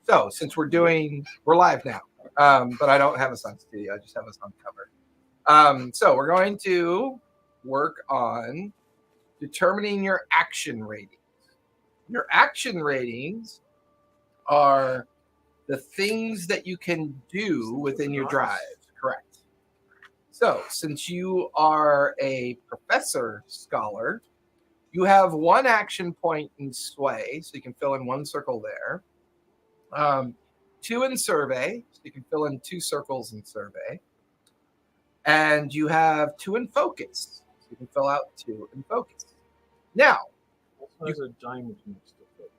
So since we're live now, but I don't have us on studio. I just have us on cover. So we're going to work on determining your action ratings. Your action ratings are the things that you can do within your drive. Correct. So since you are a professor scholar, you have one action point in sway, so you can fill in one circle there. 2 in survey, so you can fill in 2 circles in survey. And you have 2 in focus, so you can fill out 2 in focus. Now, there's a diamond next to focus.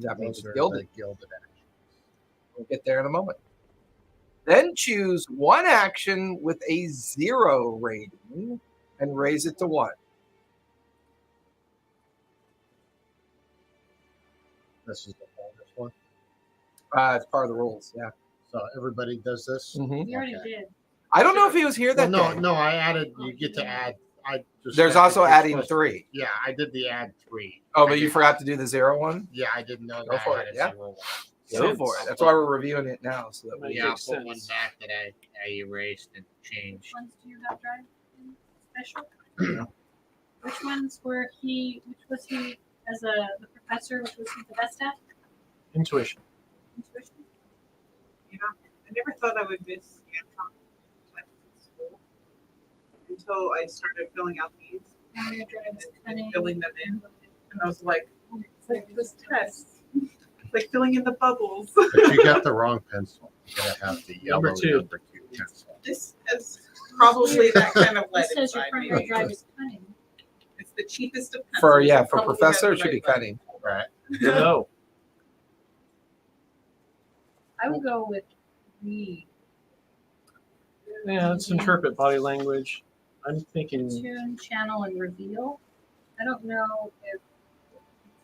That means it's gilded action. We'll get there in a moment. Then choose one action with a 0 rating and raise it to 1. This is the bonus one. It's part of the rules, yeah. So everybody does this. We already did. I don't know if he was here that day. No, I added. You get to add. There's also adding 3. Yeah, I did the add 3. Oh, but you forgot to do the 0 one? Yeah, I didn't know that. Go for it. Yeah. Go for it. That's why we're reviewing it now, so that we I'll put one back that I erased and changed. Which ones do you have drive in special? Which ones were he? Which was he as the professor? Which was he the best at? Intuition. Intuition. Yeah, I never thought I would miss Anton in school until I started filling out these and filling them in, and I was like, it's like this test, it's like filling in the bubbles. But you got the wrong pencil. You gotta have the yellow Number 2 pencil. This is probably that kind of lead It says your inside primary me. drive is cunning. It's the cheapest of pencils. for Probably professor, has it should be the right cutting. Right. No. I would go with read. Yeah, let's interpret body language. I'm thinking Tune, channel, and reveal. I don't know if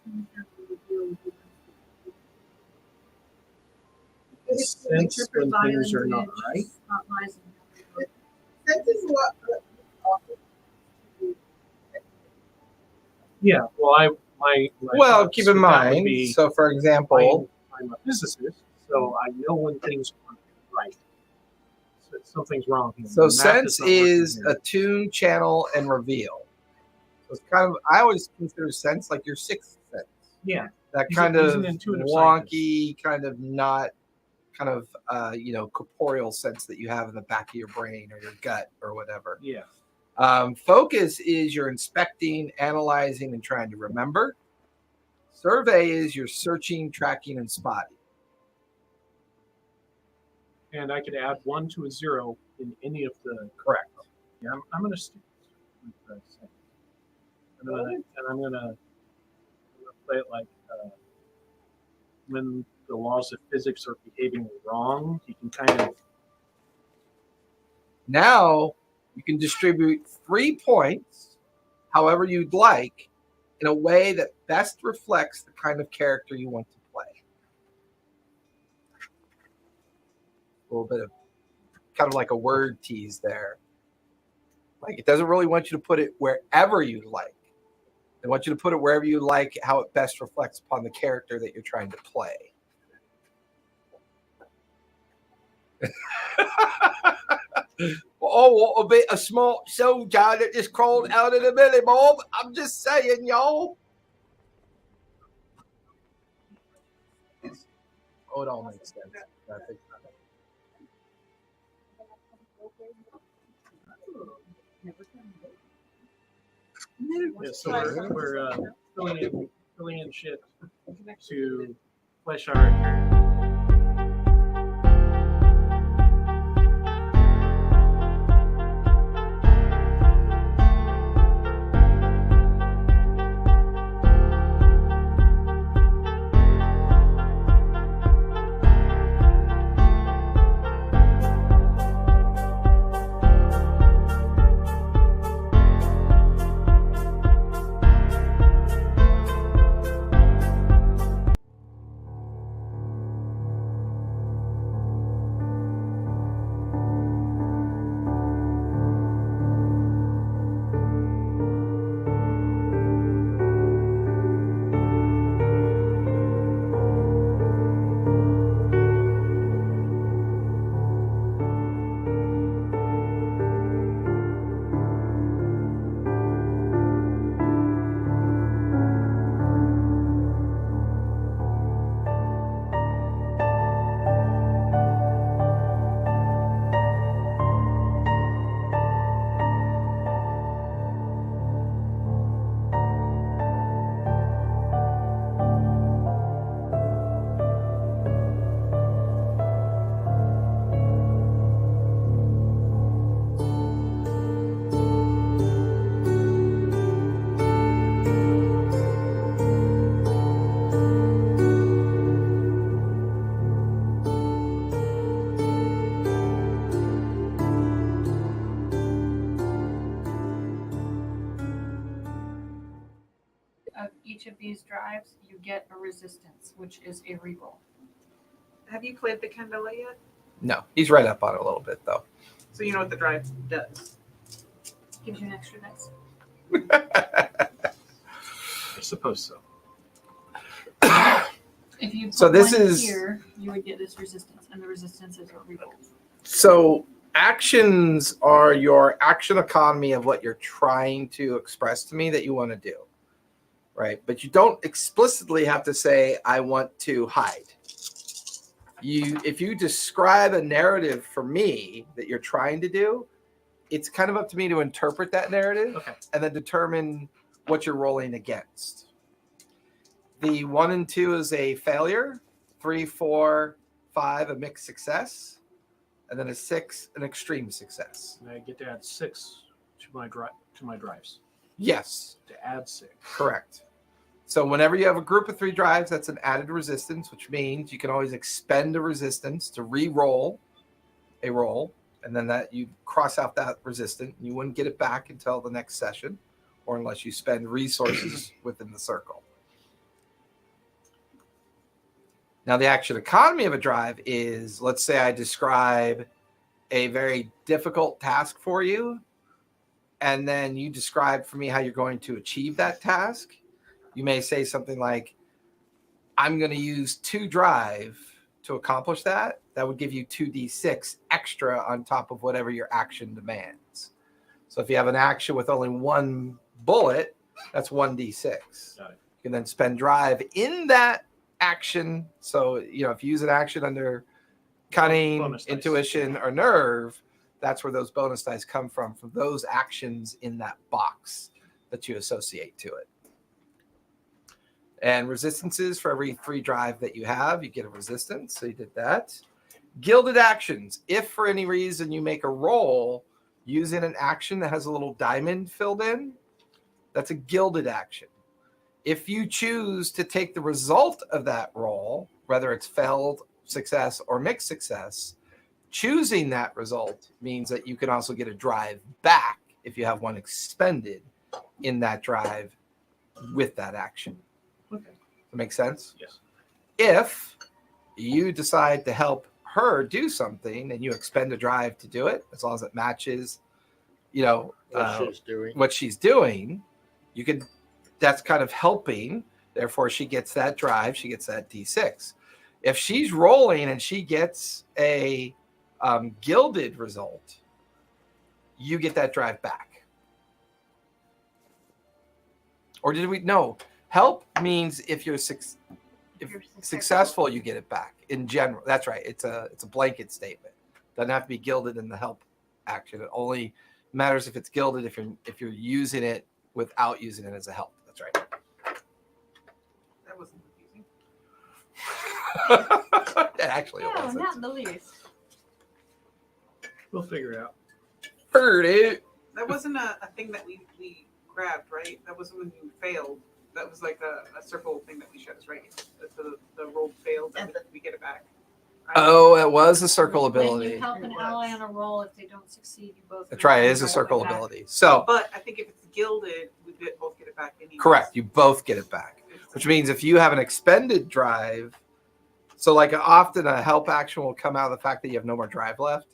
tune, channel, and reveal would be sense when things are not right. Not lies and Sense is what Yeah, well, my Well, keep in thoughts with that would mind, be, so for example, I'm a physicist, so I know when things aren't right. So something's wrong here. so The math sense not working is here. attune, channel, and reveal. So it's kind of, I always consider sense like your 6th sense. Yeah. That He's kind an of intuitive wonky, kind of not, kind of, corporeal sense that you have in the back of your brain or your gut or whatever. Yeah. Focus is you're inspecting, analyzing, and trying to remember. Survey is you're searching, tracking, and spotting. And I could add 1 to a 0 in any of the. Correct. Yeah, I'm going to stick with the sense. I'm gonna play it like when the laws of physics are behaving wrong, you can kind of. Now you can distribute 3 points however you'd like in a way that best reflects the kind of character you want to play. A little bit of kind of like a word tease there. Like it doesn't really want you to put it wherever you like. They want you to put it wherever you like, how it best reflects upon the character that you're trying to play. Oh, what a smart soldier that just crawled out of the belly, Bob. I'm just saying, y'all. Oh, it all makes sense. I think Yeah, so we're filling in shit to flesh our. these drives, you get a resistance, which is a reroll. Have you played the Candela yet? No, he's right up on it a little bit though. So you know what the drive does. Gives you an extra dice. I suppose so. If you So put this one is- here, you would get this resistance, and the resistance is a reroll. So actions are your action economy of what you're trying to express to me that you want to do, right? But you don't explicitly have to say, I want to hide. If you describe a narrative for me that you're trying to do, it's kind of up to me to interpret that narrative Okay. and then determine what you're rolling against. The 1 and 2 is a failure, 3, 4, 5, a mixed success, and then a 6, an extreme success. And I get to add 6 to my drives. Yes, To add 6. correct. So whenever you have a group of 3 drives, that's an added resistance, which means you can always expend a resistance to re-roll a roll, and then that you cross out that resistance. You wouldn't get it back until the next session, or unless you spend resources within the circle. Now, the action economy of a drive is, let's say I describe a very difficult task for you, and then you describe for me how you're going to achieve that task. You may say something like, I'm going to use 2 drive to accomplish that. That would give you 2d6 extra on top of whatever your action demands. So if you have an action with only 1 bullet, that's 1d6. Got it. You can then spend drive in that action. So, if you use an action under cunning, Bonus dice. intuition, or nerve, that's where those bonus dice come from those actions in that box that you associate to it. And resistances for every 3 drive that you have, you get a resistance. So you did that. Gilded actions. If for any reason you make a roll using an action that has a little diamond filled in, that's a gilded action. If you choose to take the result of that roll, whether it's failed success or mixed success, choosing that result means that you can also get a drive back if you have one expended in that drive with that action. Okay. That make sense? Yes. If you decide to help her do something and you expend a drive to do it, as long as it matches, What she's doing. you could, that's kind of helping. Therefore, she gets that drive. She gets that D6. If she's rolling and she gets a gilded result, you get that drive back. Or did we? No. Help means if you're successful, you get it back. In general, that's right. It's a blanket statement. Doesn't have to be gilded in the help action. It only matters if it's gilded if you're using it without using it as a help. That's right. That wasn't confusing. Actually, it No, wasn't. not in the least. We'll figure it out. Heard it. That wasn't a thing that we grabbed, right? That wasn't when you failed. That was like a circle thing that we chose, right? The roll failed and we get it back. Right? Oh, it was a circle When ability. you help an ally on a roll, if they don't succeed, you both. That's right. It is a circle back. ability. So, But I think if it's gilded, we both get it back anyways. correct. You both get it back. Which means if you have an expended drive, so like often a help action will come out of the fact that you have no more drive left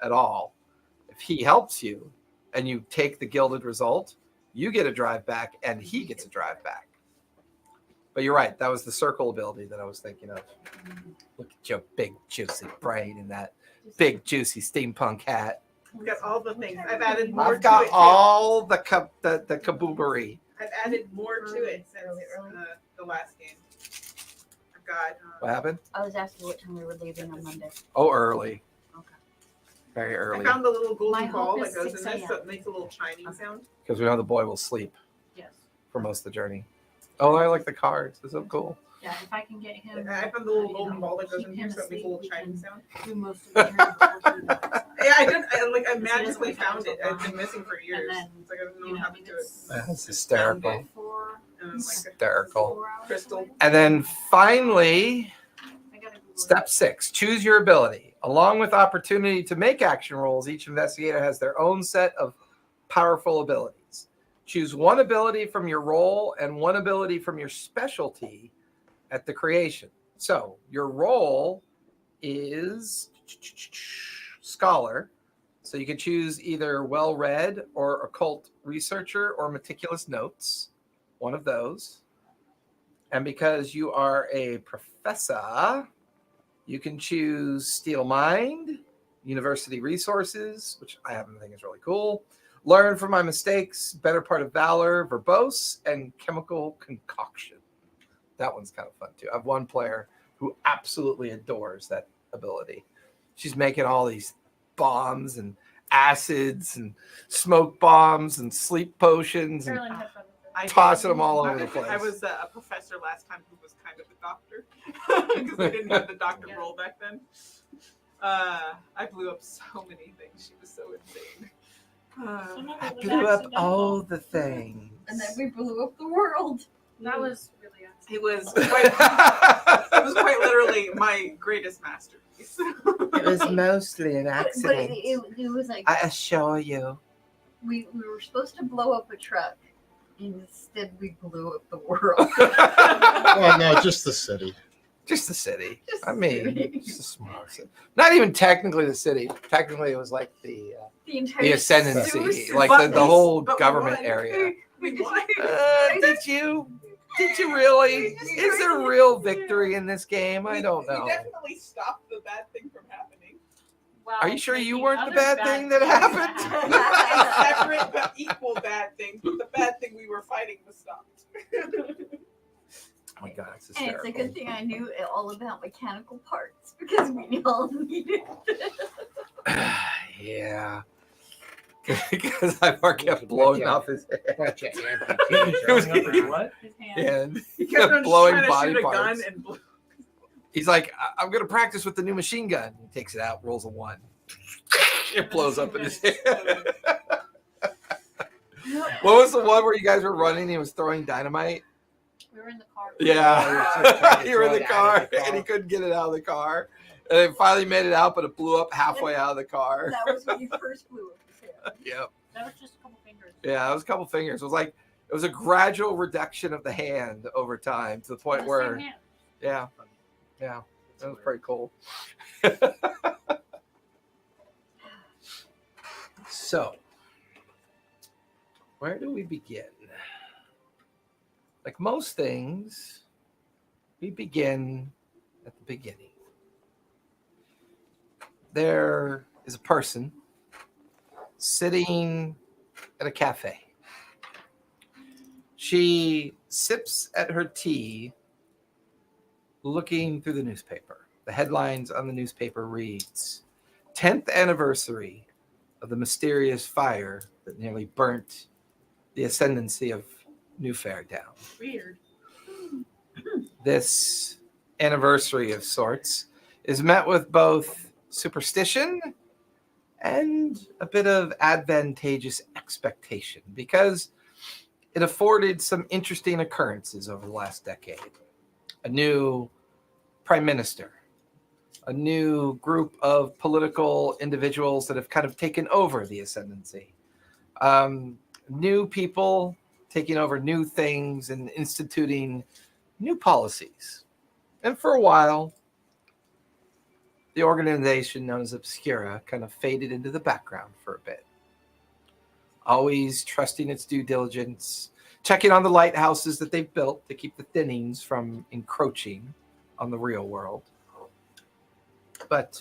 at all. If he helps you and you take the gilded result, you get a drive back and he gets a drive back. But you're right. That was the circle ability that I was thinking of. Look at your big juicy brain in that big juicy steampunk hat. We've got all the things. I've added more I've got to it. all the kaboomery. I've added more to it since the last game. I've got. What happened? I was asking what time we were leaving on Monday. Oh, early. Okay. Very I early. found the little golden My ball hope that is goes in 6 this, a.m. so it makes a little chiming sound. Because we know the boy will sleep Yes. for most of the journey. Oh, I like the cards. They're so cool. Yeah, if I can get him. I found the little golden you know, ball that goes keep in here, him so it makes a asleep, little we chiming can sound. do most of the journey before he goes. Yeah, I did. I Because magically he doesn't found it. have I've been missing for years. then, It's like I don't know You know, how to do it. That's hysterical. Four, And I'm like, Hysterical. 4 hours Crystal. away. And then finally, I gotta Google it. step 6, choose your ability. Along with opportunity to make action rolls, each investigator has their own set of powerful abilities. Choose one ability from your role and one ability from your specialty at the creation. So your role is scholar. So you can choose either well-read or occult researcher or meticulous notes, one of those. And because you are a professor, you can choose steel mind, university resources, which I happen to think is really cool. Learn from my mistakes, better part of valor, verbose, and chemical concoction. That one's kind of fun too. I have one player who absolutely adores that ability. She's making all these bombs and acids and smoke bombs and sleep potions and Carolyn had fun with it. tossing them all over the place. I was a professor last time who was kind of a doctor because we didn't have the doctor role back then. I blew up so many things. She was so insane. I blew up all the things. And then we blew up the world. That was really awesome. It was quite literally my greatest masterpiece. It was mostly an But accident. it was like I assure you. we were supposed to blow up a truck. Instead, we blew up the world. Well, no, just the city. Just the city. Just I the mean, city. just a small city. Not even technically the city. Technically, it was like the entire ascendancy, suicide- like But the whole but we government won. area. We won. Did you? Did you really? Is there real victory in this game? I don't know. We definitely stopped the bad thing from happening. Well, Are you sure you making weren't the other bad thing that things happened? A separate but equal bad thing. But the bad thing we were fighting was stopped. Oh my god, it's And it's hysterical. a good thing I knew all about mechanical parts because we all needed Yeah. Because Ivar kept blowing off his head. Bunch of It was- Going up your what? His hand. And he He kept kept on blowing trying to body shoot a parts. gun and blew. He's like, I'm going to practice with the new machine gun. He takes it out, rolls a 1. It blows up in his head. What was the one where you guys were running and he was throwing dynamite? We were in the car. Yeah. You were in the Throw it out car of the car. and he couldn't get it out of the car. And it finally made it out, but it blew up halfway out of the car. That was when you first blew up his head. Yep. That was just a couple fingers. Yeah, it was a couple fingers. It was a gradual reduction of the hand over time to the point The where, same hand. yeah, that was pretty cool. So, where do we begin? Like most things, we begin at the beginning. There is a person sitting at a cafe. She sips at her tea, looking through the newspaper. The headlines on the newspaper reads, 10th anniversary of the mysterious fire that nearly burnt the ascendancy of Newfaire down. Weird. This anniversary of sorts is met with both superstition and a bit of advantageous expectation because it afforded some interesting occurrences over the last decade. A new prime minister, a new group of political individuals that have kind of taken over the ascendancy, new people taking over new things and instituting new policies. And for a while, the organization known as Obscura kind of faded into the background for a bit. Always trusting its due diligence, checking on the lighthouses that they've built to keep the thinnings from encroaching on the real world. But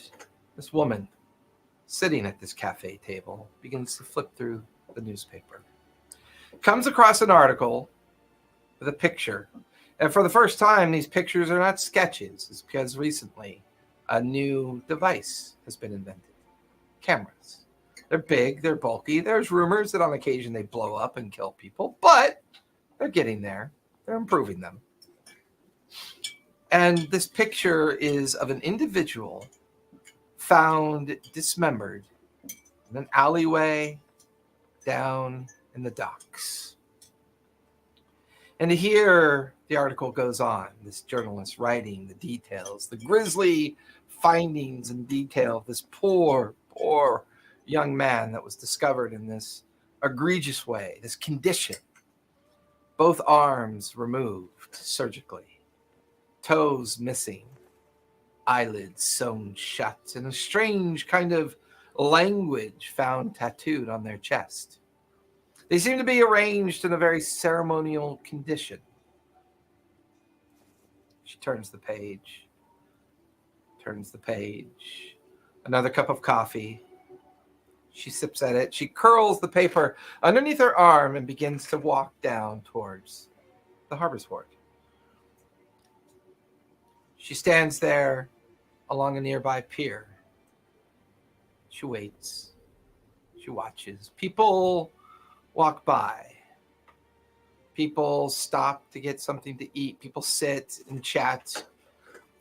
this woman sitting at this cafe table begins to flip through the newspaper. Comes across an article with a picture. And for the first time, these pictures are not sketches. It's because recently a new device has been invented. Cameras. They're big, they're bulky. There's rumors that on occasion they blow up and kill people, but they're getting there. They're improving them. And this picture is of an individual found dismembered in an alleyway down in the docks. And here the article goes on, this journalist writing the details, the grisly findings and detail of this poor young man that was discovered in this egregious way, this condition. Both arms removed surgically, toes missing, eyelids sewn shut, and a strange kind of language found tattooed on their chest. They seem to be arranged in a very ceremonial condition. She turns the page. Another cup of coffee. She sips at it. She curls the paper underneath her arm and begins to walk down towards the harbor's port. She stands there along a nearby pier. She waits. She watches. People walk by. People stop to get something to eat. People sit and chat.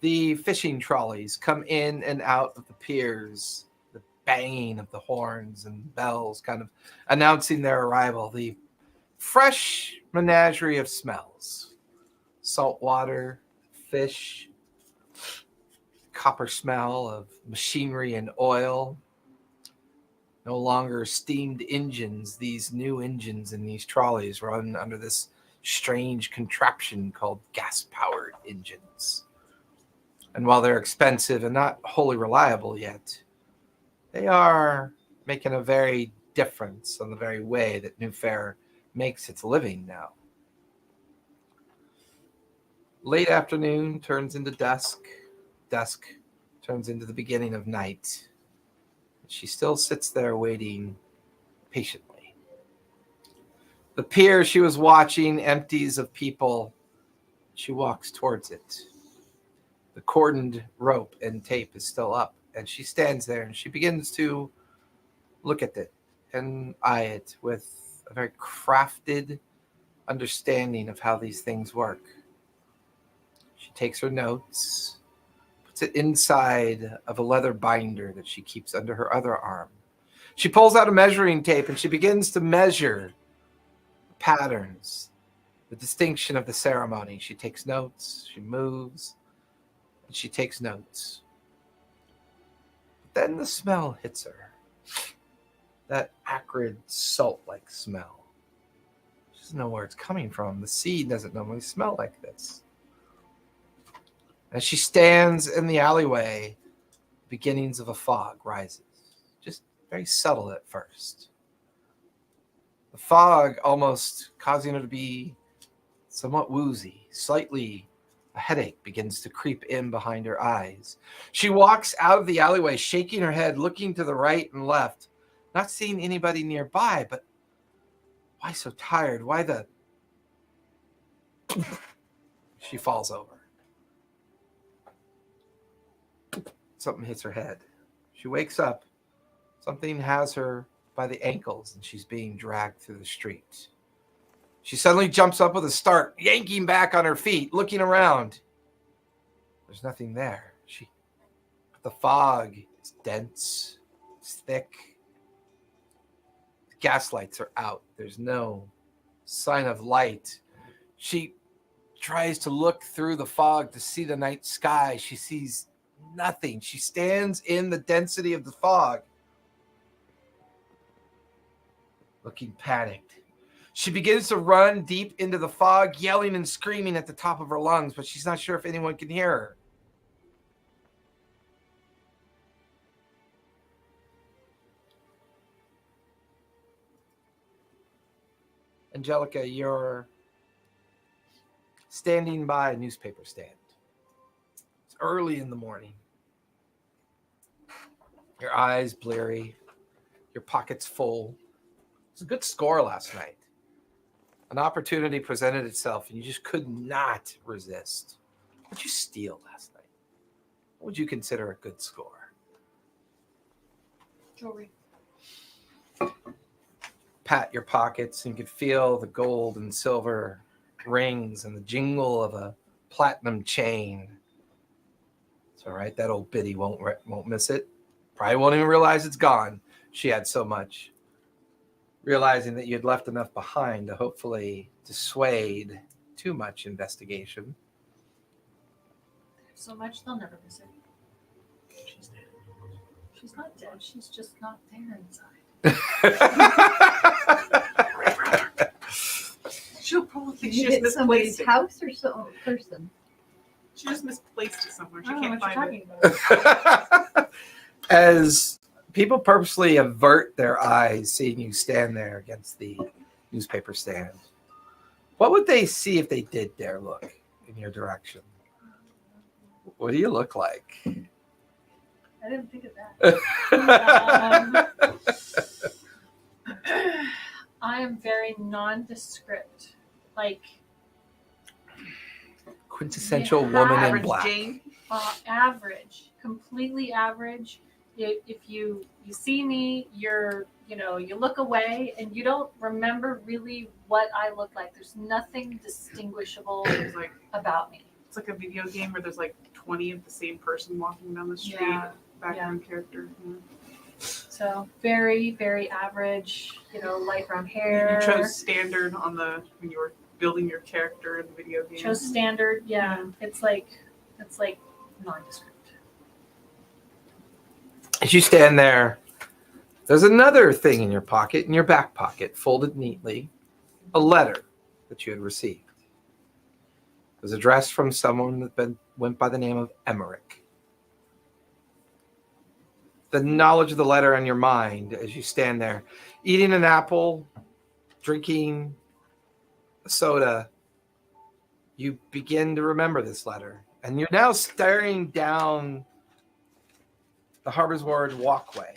The fishing trolleys come in and out of the piers, the banging of the horns and bells kind of announcing their arrival. The fresh menagerie of smells. Salt water, fish, copper smell of machinery and oil. No longer steamed engines. These new engines in these trolleys run under this strange contraption called gas-powered engines. And while they're expensive and not wholly reliable yet, they are making a very difference on the very way that Newfaire makes its living now. Late afternoon turns into dusk. Dusk turns into the beginning of night. She still sits there waiting patiently. The pier she was watching empties of people. She walks towards it. The cordoned rope and tape is still up, and she stands there and she begins to look at it and eye it with a very crafted understanding of how these things work. She takes her notes, puts it inside of a leather binder that she keeps under her other arm. She pulls out a measuring tape and she begins to measure the patterns, the distinction of the ceremony. She takes notes, she moves, and she takes notes. But then the smell hits her. That acrid, salt-like smell. She doesn't know where it's coming from. The sea doesn't normally smell like this. As she stands in the alleyway, beginnings of a fog rises, just very subtle at first. The fog almost causing her to be somewhat woozy, slightly a headache begins to creep in behind her eyes. She walks out of the alleyway, shaking her head, looking to the right and left, not seeing anybody nearby, but why so tired? Why the... She falls over. Something hits her head. She wakes up. Something has her by the ankles, and she's being dragged through the street. She suddenly jumps up with a start, yanking back on her feet, looking around. There's nothing there. The fog is dense. It's thick. The gas lights are out. There's no sign of light. She tries to look through the fog to see the night sky. She sees nothing. She stands in the density of the fog, looking panicked. She begins to run deep into the fog, yelling and screaming at the top of her lungs, but she's not sure if anyone can hear her. Angelica, you're standing by a newspaper stand. It's early in the morning. Your eyes bleary, your pockets full. It was a good score last night. An opportunity presented itself, and you just could not resist. What did you steal last night? What would you consider a good score? Jewelry. Pat your pockets, and you could feel the gold and silver rings and the jingle of a platinum chain. It's all right. That old biddy won't miss it. Probably won't even realize it's gone. She had so much. Realizing that you'd left enough behind to hopefully dissuade too much investigation. So much they'll never miss it. She's dead. She's not dead. She's just not there inside. She'll probably think Did she you just hit somebody's misplaced it. house or some person? She just misplaced it somewhere. I She don't know can't what you're find it. talking about. As people purposely avert their eyes seeing you stand there against the newspaper stand, what would they see if they did dare look in your direction? What do you look like? I didn't think of that. I am very nondescript. Like Quintessential woman in Average black. Jane. average, completely average. If you see me, you look away and you don't remember really what I look like. There's nothing distinguishable It's like about me. it's like a video game where there's like 20 of the same person walking down the street. Yeah, Background character. Yeah. So very, very average. Light brown hair. You chose standard on when you were building your character in the video game. Chose standard. Yeah, it's like nondescript. As you stand there, there's another thing in your back pocket, folded neatly, a letter that you had received. It was addressed from someone that went by the name of Emmerich. The knowledge of the letter on your mind as you stand there, eating an apple, drinking a soda, you begin to remember this letter. And you're now staring down the Harbor's Ward walkway,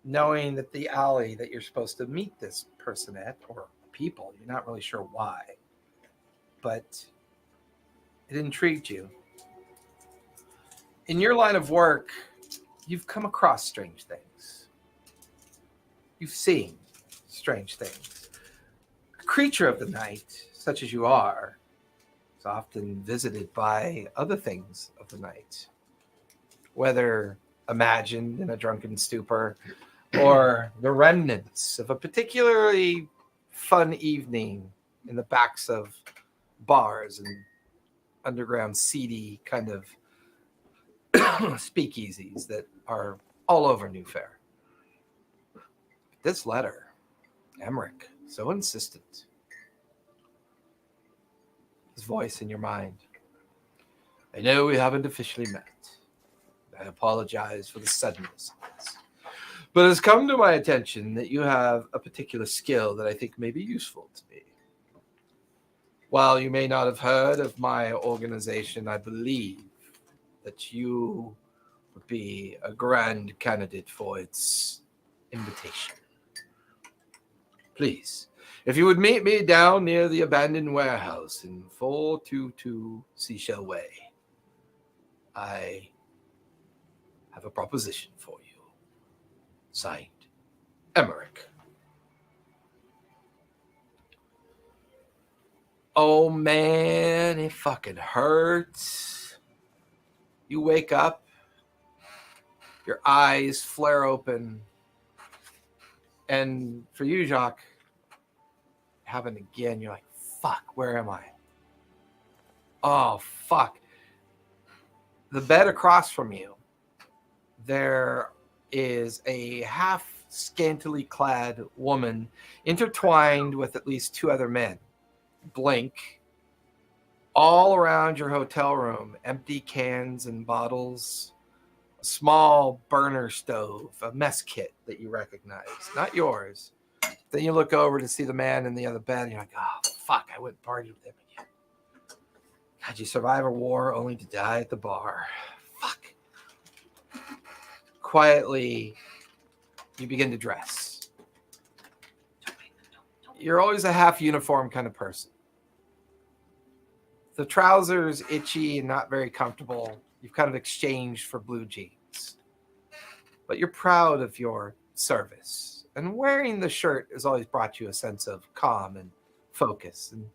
knowing that the alley that you're supposed to meet this person at, or people, you're not really sure why, but it intrigued you. In your line of work, you've come across strange things. You've seen strange things. A creature of the night, such as you are, is often visited by other things of the night, whether imagined in a drunken stupor or the remnants of a particularly fun evening in the backs of bars and underground seedy kind of speakeasies that are all over Newfaire. This letter, Emmerich, so insistent. His voice in your mind. I know we haven't officially met. I apologize for the suddenness of this. But it's come to my attention that you have a particular skill that I think may be useful to me. While you may not have heard of my organization, I believe that you would be a grand candidate for its invitation. Please, if you would meet me down near the abandoned warehouse in 422 Seashell Way, I have a proposition for you. Signed, Emmerich. Oh man, it fucking hurts. You wake up, your eyes flare open, and for you, Jacques, it happened again. You're like, fuck, where am I? Oh, fuck. The bed across from you, there is a half scantily clad woman intertwined with at least two other men. Blink. All around your hotel room, empty cans and bottles, a small burner stove, a mess kit that you recognize, not yours. Then you look over to see the man in the other bed, and you're like, oh, fuck, I went and partied with him again. God, you survive a war only to die at the bar. Fuck. Quietly, you begin to dress. You're always a half uniform kind of person. The trousers itchy and not very comfortable. You've kind of exchanged for blue jeans. But you're proud of your service. And wearing the shirt has always brought you a sense of calm and focus. And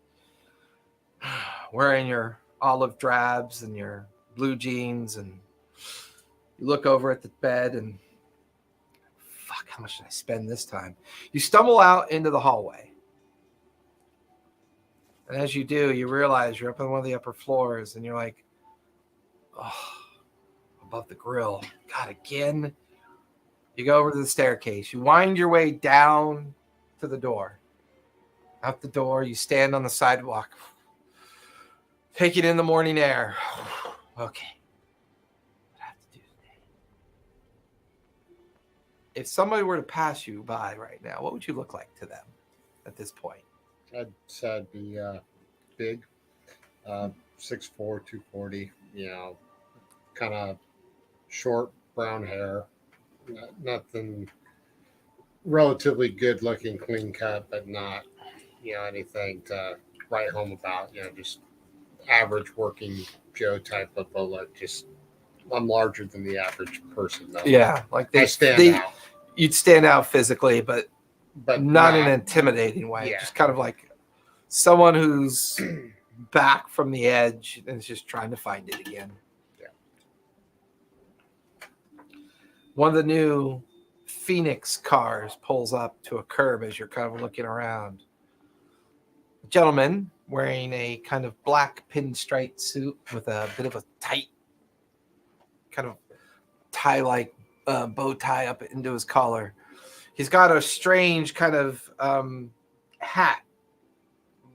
wearing your olive drabs and your blue jeans, and you look over at the bed and fuck, how much did I spend this time? You stumble out into the hallway. And as you do, you realize you're up on one of the upper floors, and you're like, oh, above the grill. God, again? You go over to the staircase. You wind your way down to the door. Out the door, you stand on the sidewalk. Taking in the morning air. Okay. What I have to do today? If somebody were to pass you by right now, what would you look like to them at this point? I'd say I'd be big, 6'4", 240. Kind of short brown hair. Nothing relatively good looking, clean cut, but not anything to write home about. Just average working Joe type of a look. Just I'm larger than the average person, though. Yeah, like I stand out, you'd stand out physically, but but not in an intimidating way. Yeah. Just kind of like someone who's back from the edge and is just trying to find it again. Yeah. One of the new Phoenix cars pulls up to a curb as you're kind of looking around. A gentleman wearing a kind of black pinstripe suit with a bit of a tight kind of tie-like bow tie up into his collar. He's got a strange kind of hat,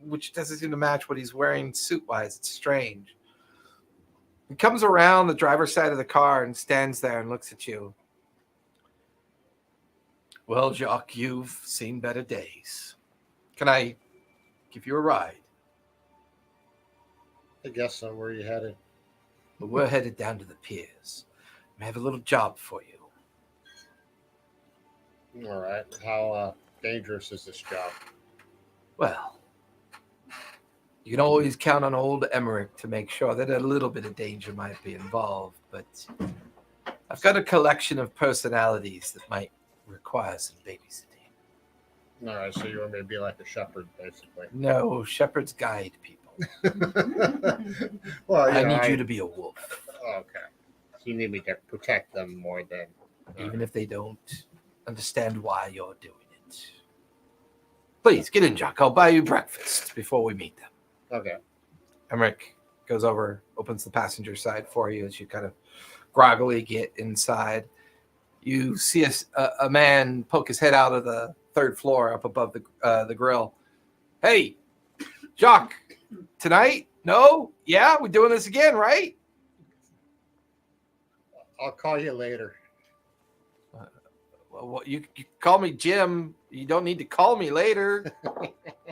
which doesn't seem to match what he's wearing suit-wise. It's strange. He comes around the driver's side of the car and stands there and looks at you. Well, Jacques, you've seen better days. Can I give you a ride? I guess so. Where are you headed? But we're headed down to the piers. I have a little job for you. All right. How dangerous is this job? Well, you can always count on old Emmerich to make sure that a little bit of danger might be involved, but I've got a collection of personalities that might require some babysitting. All right. So you want me to be like a shepherd, basically? No, shepherds guide people. Well, I need you to be a wolf, Okay. So you need me to protect them more than. even if they don't understand why you're doing it. Please, get in, Jock. I'll buy you breakfast before we meet them. Okay. Emmerich goes over, opens the passenger side for you as you kind of groggily get inside. You see a man poke his head out of the third floor up above the grill. Hey, Jacques, tonight? No? Yeah, we're doing this again, right? I'll call you later. Well, you call me Jim. You don't need to call me later.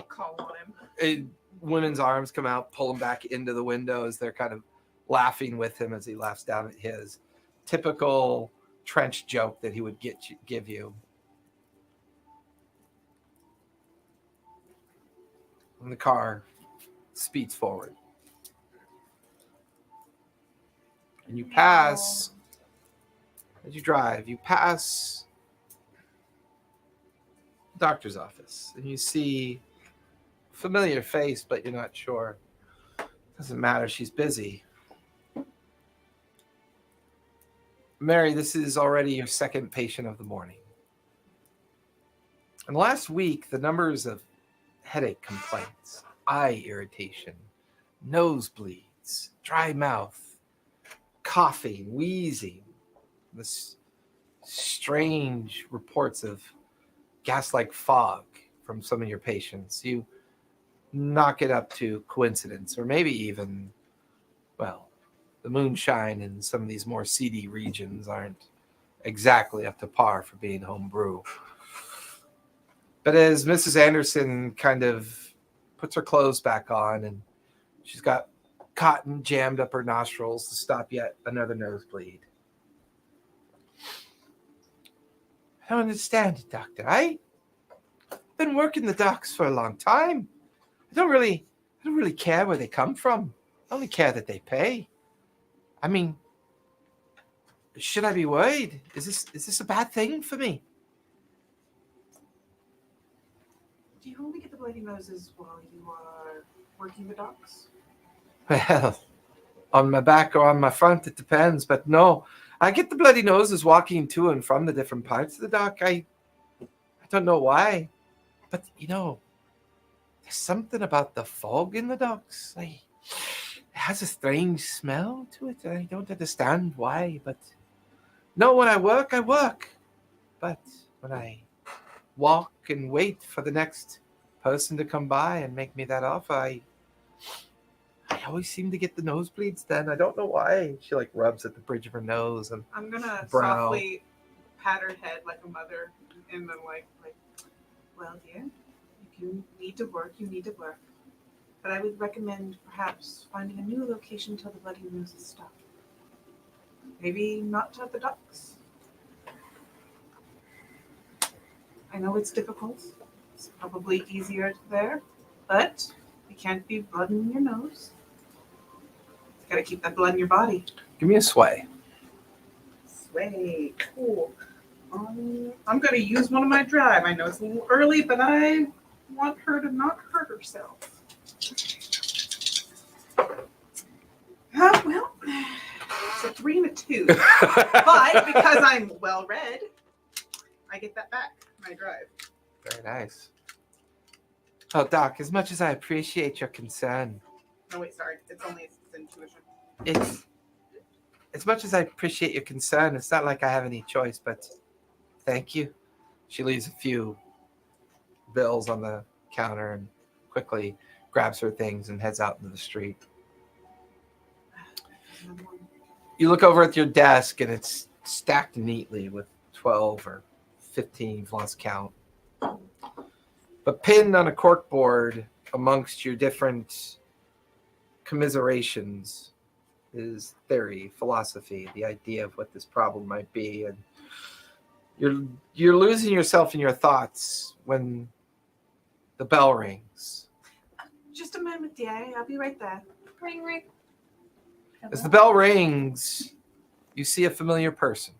Call on him. Women's arms come out, pull him back into the window as they're kind of laughing with him as he laughs down at his typical trench joke that he would give you. And the car speeds forward. And you pass, as you drive, you pass the doctor's office. And you see a familiar face, but you're not sure. Doesn't matter, she's busy. Mary, this is already your second patient of the morning. And last week, the numbers of headache complaints, eye irritation, nosebleeds, dry mouth, coughing, wheezing, this strange reports of gas-like fog from some of your patients. You knock it up to coincidence, or maybe even, well, the moonshine in some of these more seedy regions aren't exactly up to par for being homebrew. But as Mrs. Anderson kind of puts her clothes back on and she's got cotton jammed up her nostrils to stop yet another nosebleed. I don't understand it, Doctor. I've been working the docks for a long time. I don't really care where they come from. I only care that they pay. I mean, should I be worried? Is this a bad thing for me? Do you only get the bloody noses while you are working the docks? Well, on my back or on my front, it depends. But no, I get the bloody noses walking to and from the different parts of the dock. I don't know why, but there's something about the fog in the docks. It has a strange smell to it. I don't understand why, but no, when I work, I work. But when I walk and wait for the next person to come by and make me that offer, I always seem to get the nosebleeds then. I don't know why. She like rubs at the bridge of her nose and I'm gonna brow. softly pat her head like a mother, and then like, well, dear, if you need to work, you need to work. But I would recommend perhaps finding a new location till the bloody noses stop. Maybe not at the docks. I know it's difficult. It's probably easier there, but you can't be blood in your nose. You gotta keep that blood in your body. Give me a sway. Sway, cool. I'm gonna use one of my drive. I know it's a little early, but I want her to not hurt herself. Well, it's a 3 and a 2. But because I'm well read, I get that back. My drive. Very nice. Oh, Doc, as much as I appreciate your concern, No, wait, sorry. It's intuition. it's as much as I appreciate your concern, it's not like I have any choice, but thank you. She leaves a few bills on the counter and quickly grabs her things and heads out into the street. You look over at your desk and it's stacked neatly with 12 or 15, you've lost count. But pinned on a corkboard amongst your different commiserations is theory, philosophy, the idea of what this problem might be. And you're losing yourself in your thoughts when the bell rings. Just a moment, dear. I'll be right there. Ring, ring. As the bell rings, you see a familiar person.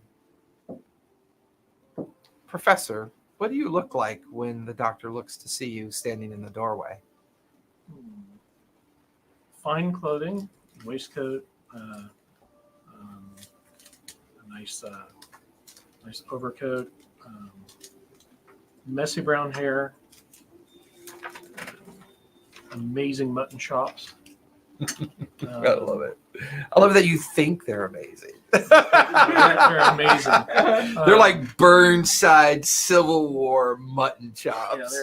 Professor, what do you look like when the doctor looks to see you standing in the doorway? Fine clothing, waistcoat, a nice overcoat, messy brown hair, amazing mutton chops. I love it. I love that you think they're amazing. They're amazing. They're like Burnside Civil War mutton chops.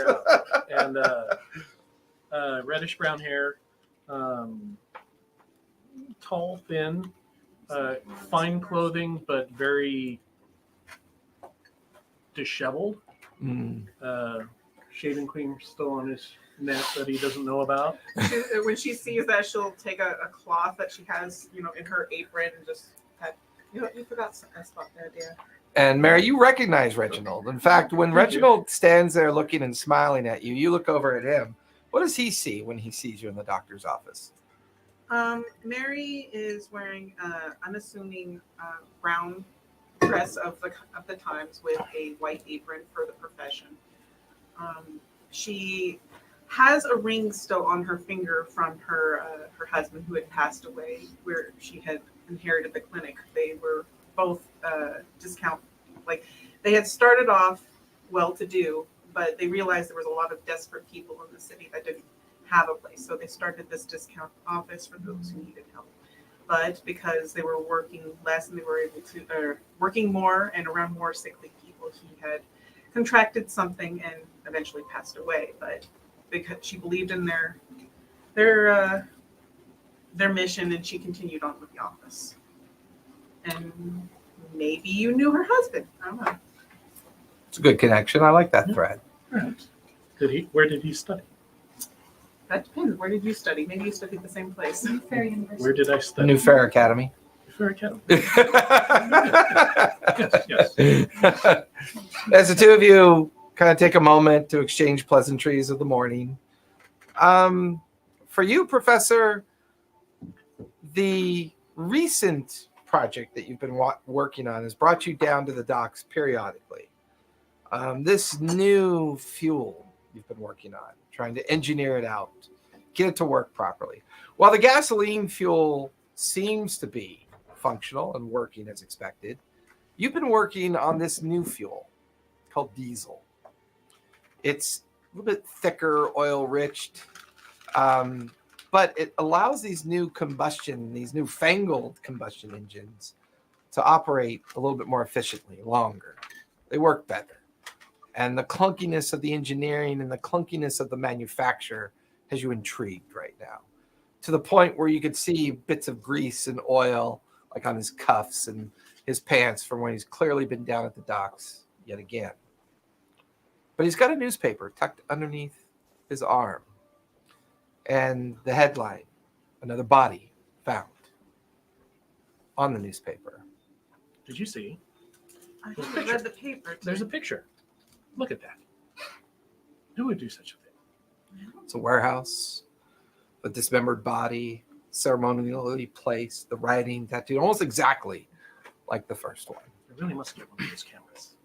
Yeah, they're out. And reddish brown hair, tall, thin, fine clothing, but very disheveled. Shaving cream still on his neck that he doesn't know about. When she sees that, she'll take a cloth that she has, in her apron and just pat. You forgot a spot there, dear. And Mary, you recognize Reginald. In fact, when Reginald stands there looking and smiling at you, you look over at him. What does he see when he sees you in the doctor's office? Mary is wearing unassuming brown dress of the times with a white apron for the profession. She has a ring still on her finger from her husband who had passed away, where she had inherited the clinic. They were both they had started off well-to-do, but they realized there was a lot of desperate people in the city that didn't have a place. So they started this discount office for those who needed help. But because they were working less and they were able to, working more and around more sickly people, he had contracted something and eventually passed away. But because she believed in their mission, and she continued on with the office. And maybe you knew her husband. I don't know. It's a good connection. I like that thread. Right. Where did he study? That depends. Where did you study? Maybe you studied the same place. Newfaire University. Where did I study? Newfaire Academy. Newfaire Academy. Yes. As the two of you kind of take a moment to exchange pleasantries of the morning. For you, Professor, the recent project that you've been working on has brought you down to the docks periodically. This new fuel you've been working on, trying to engineer it out, get it to work properly. While the gasoline fuel seems to be functional and working as expected, you've been working on this new fuel called diesel. It's a little bit thicker, oil-rich, but it allows these newfangled combustion engines to operate a little bit more efficiently, longer. They work better. And the clunkiness of the engineering and the clunkiness of the manufacture has you intrigued right now, to the point where you could see bits of grease and oil like on his cuffs and his pants from when he's clearly been down at the docks yet again. But he's got a newspaper tucked underneath his arm. And the headline, another body found, on the newspaper. Did you see? I There's a haven't picture. read the paper. There's a picture. Look at that. Who would do such a thing? It's a warehouse, a dismembered body, ceremonially placed, the writing tattooed, almost exactly like the first one. I really must get one of those cameras.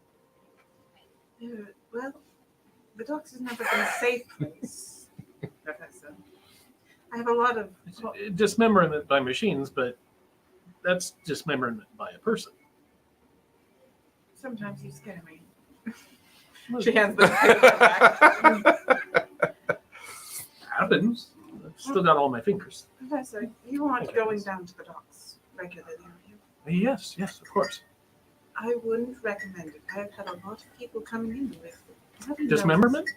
Well, the docks has never been a safe place, Professor. I have a lot of. Dismemberment by machines, but that's dismemberment by a person. Sometimes you scare me. She hands the paper back. Happens. I've still got all my fingers. Professor, you aren't going down to the docks regularly, are you? Yes, of course. I wouldn't recommend it. I've had a lot of people coming in with Dismemberment?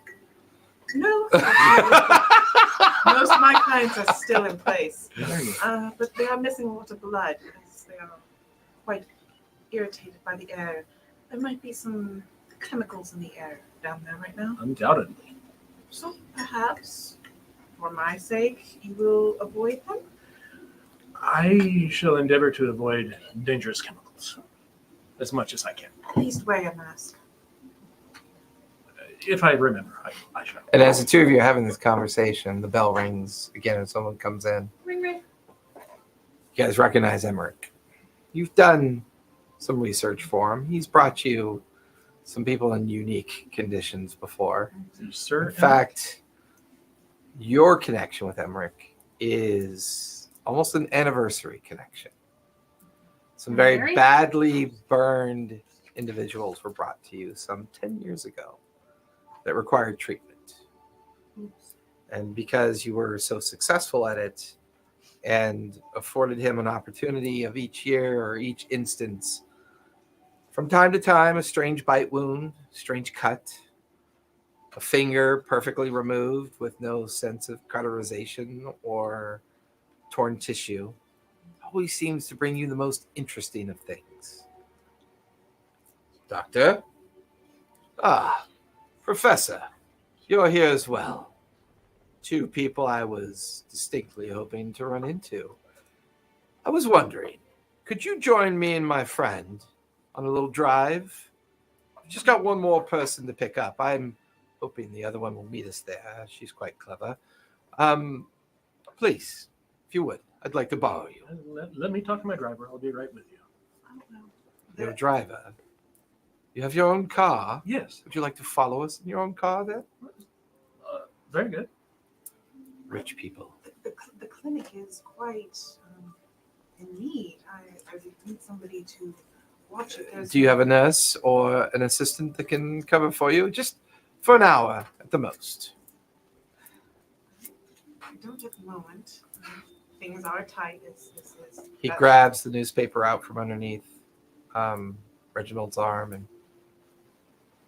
No. Most of my clients are still in place. But they are missing a lot of blood as they are quite irritated by the air. There might be some chemicals in the air down there right now. Undoubtedly. So perhaps, for my sake, you will avoid them? I shall endeavor to avoid dangerous chemicals as much as I can. At least wear a mask. If I remember, I shall. And as the two of you are having this conversation, the bell rings again and someone comes in. Ring, ring. You guys recognize Emmerich. You've done some research for him. He's brought you some people in unique conditions before. Sir, In fact, your connection with Emmerich is almost an anniversary connection. Some very Very? badly burned individuals were brought to you some 10 years ago that required treatment. And because you were so successful at it and afforded him an opportunity of each year or each instance, from time to time, a strange bite wound, strange cut, a finger perfectly removed with no sense of cauterization or torn tissue, always seems to bring you the most interesting of things. Doctor? Ah, Professor, you're here as well. Two people I was distinctly hoping to run into. I was wondering, could you join me and my friend on a little drive? I've just got one more person to pick up. I'm hoping the other one will meet us there. She's quite clever. Please, if you would, I'd like to borrow you. let me talk to my driver. I'll be right with you. Oh, well. You're a driver. You have your own car. Yes. Would you like to follow us in your own car then? Very good. Rich people. The clinic is quite in need. I would need somebody to watch it. Do you have a nurse or an assistant that can cover for you? Just for an hour at the most. I don't at the moment. Things are tight. He grabs the newspaper out from underneath Reginald's arm, and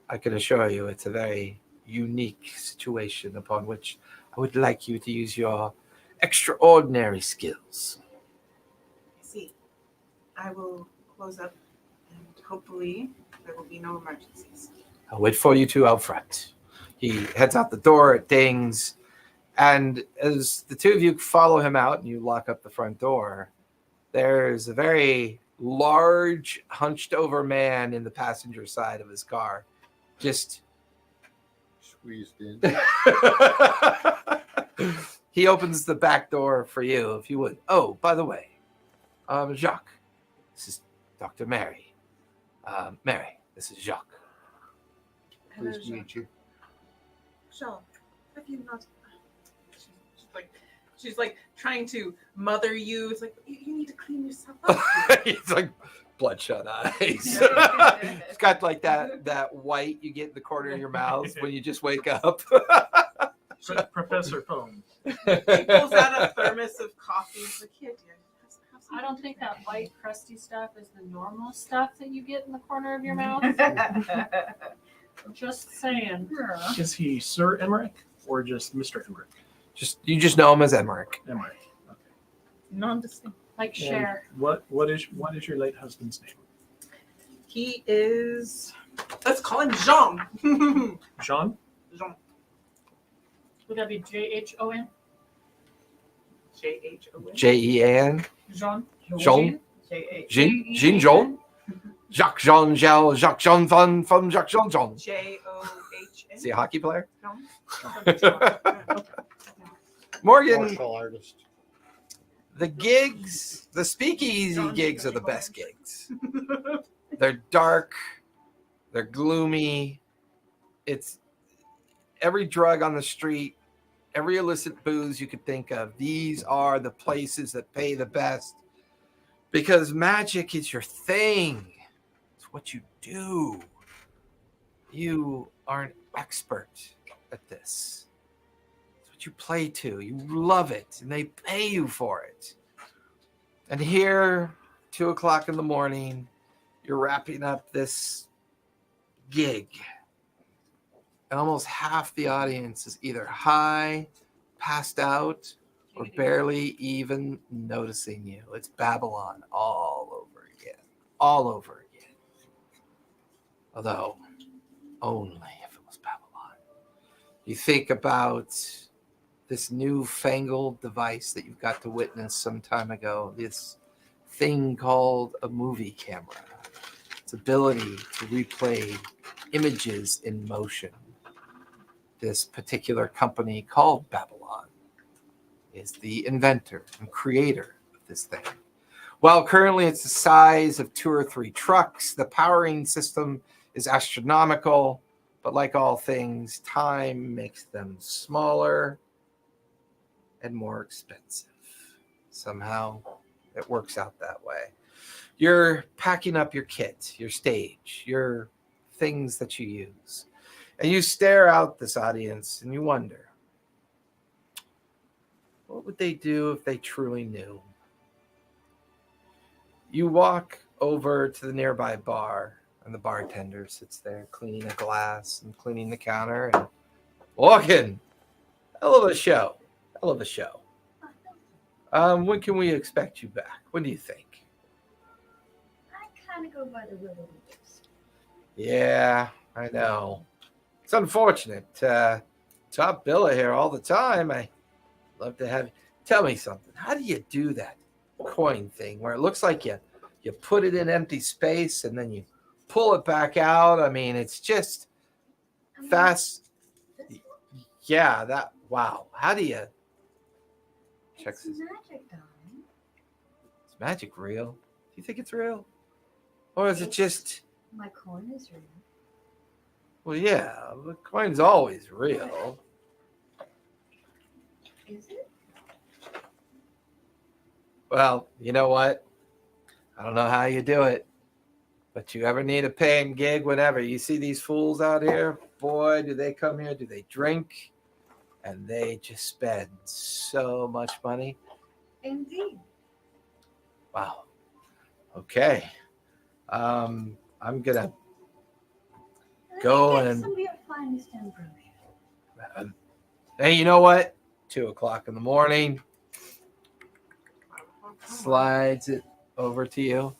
I can assure you it's a very unique situation upon which I would like you to use your extraordinary skills. I see. I will close up, and hopefully there will be no emergencies. I'll wait for you two out front. He heads out the door, it dings, and as the two of you follow him out and you lock up the front door, there's a very large, hunched over man in the passenger side of his car. Just Squeezed in. he opens the back door for you, if you would. Oh, by the way, Jacques, this is Dr. Mary. Mary, this is Jacques. Hello, Pleased to meet you. Jacques, have you not? She's like trying to mother you. It's like you need to clean yourself up. He's like bloodshot eyes. It's got like that white you get in the corner of your mouth when you just wake up. Professor Foam. He pulls out a thermos of coffee. He's like, here, dear, have I don't think that white crusty stuff is the normal stuff that you get in the corner of your mouth. Just saying. Is he Sir Emmerich or just Mr. Emmerich? You just know him as Emmerich. Emmerich. Okay. Non-distinct. Like Cher. And what is your late husband's name? He is. Let's call him Jean. Jean? Jean. Would that be J-H-O-N? J-H-O-N. Jean. Jean? Jean. J-H. Jean Jean. Jacques Jean Gel. Jacques Jean Van from Jacques Jean Jean. J-O-H-N. Is he a hockey player? Jean. Morgan, Martial artist. the gigs, the speakeasy gigs are the best gigs. They're dark, they're gloomy. It's every drug on the street, every illicit booze you could think of. These are the places that pay the best because magic is your thing. It's what you do. You are an expert at this. It's what you play to. You love it, and they pay you for it. And here, 2 o'clock in the morning, you're wrapping up this gig. And almost half the audience is either high, passed out, or barely even noticing you. It's Babylon all over again. All over again. Although, only if it was Babylon. You think about this newfangled device that you've got to witness some time ago, this thing called a movie camera. Its ability to replay images in motion. This particular company called Babylon is the inventor and creator of this thing. While currently it's the size of 2 or 3 trucks, the powering system is astronomical, but like all things, time makes them smaller and more expensive. Somehow it works out that way. You're packing up your kit, your stage, your things that you use. And you stare out this audience and you wonder, what would they do if they truly knew? You walk over to the nearby bar and the bartender sits there cleaning a glass and cleaning the counter and walking. Hell of a show. Hell of a show. When can we expect you back? When do you think? I kind of go by the will of the wisp. Yeah, I know. It's unfortunate. Top biller here all the time. I love to have. Tell me something. How do you do that coin thing where it looks like you put it in empty space and then you pull it back out? I mean, it's just fast. Yeah, that. Wow. How do you? Check It's this. magic, darling. Is magic real? Do you think it's real, or is it just? My coin is real. Well, yeah, the coin's always real. Is it? Well, you know what? I don't know how you do it, but you ever need a paying gig, whenever you see these fools out here, boy, do they come here, do they drink, and they just spend so much money. Indeed. Wow. Okay. I'm gonna Go Let me get and- some of your finest ambrosia. Hey, you know what? 2 o'clock in the morning. Slides it over to you.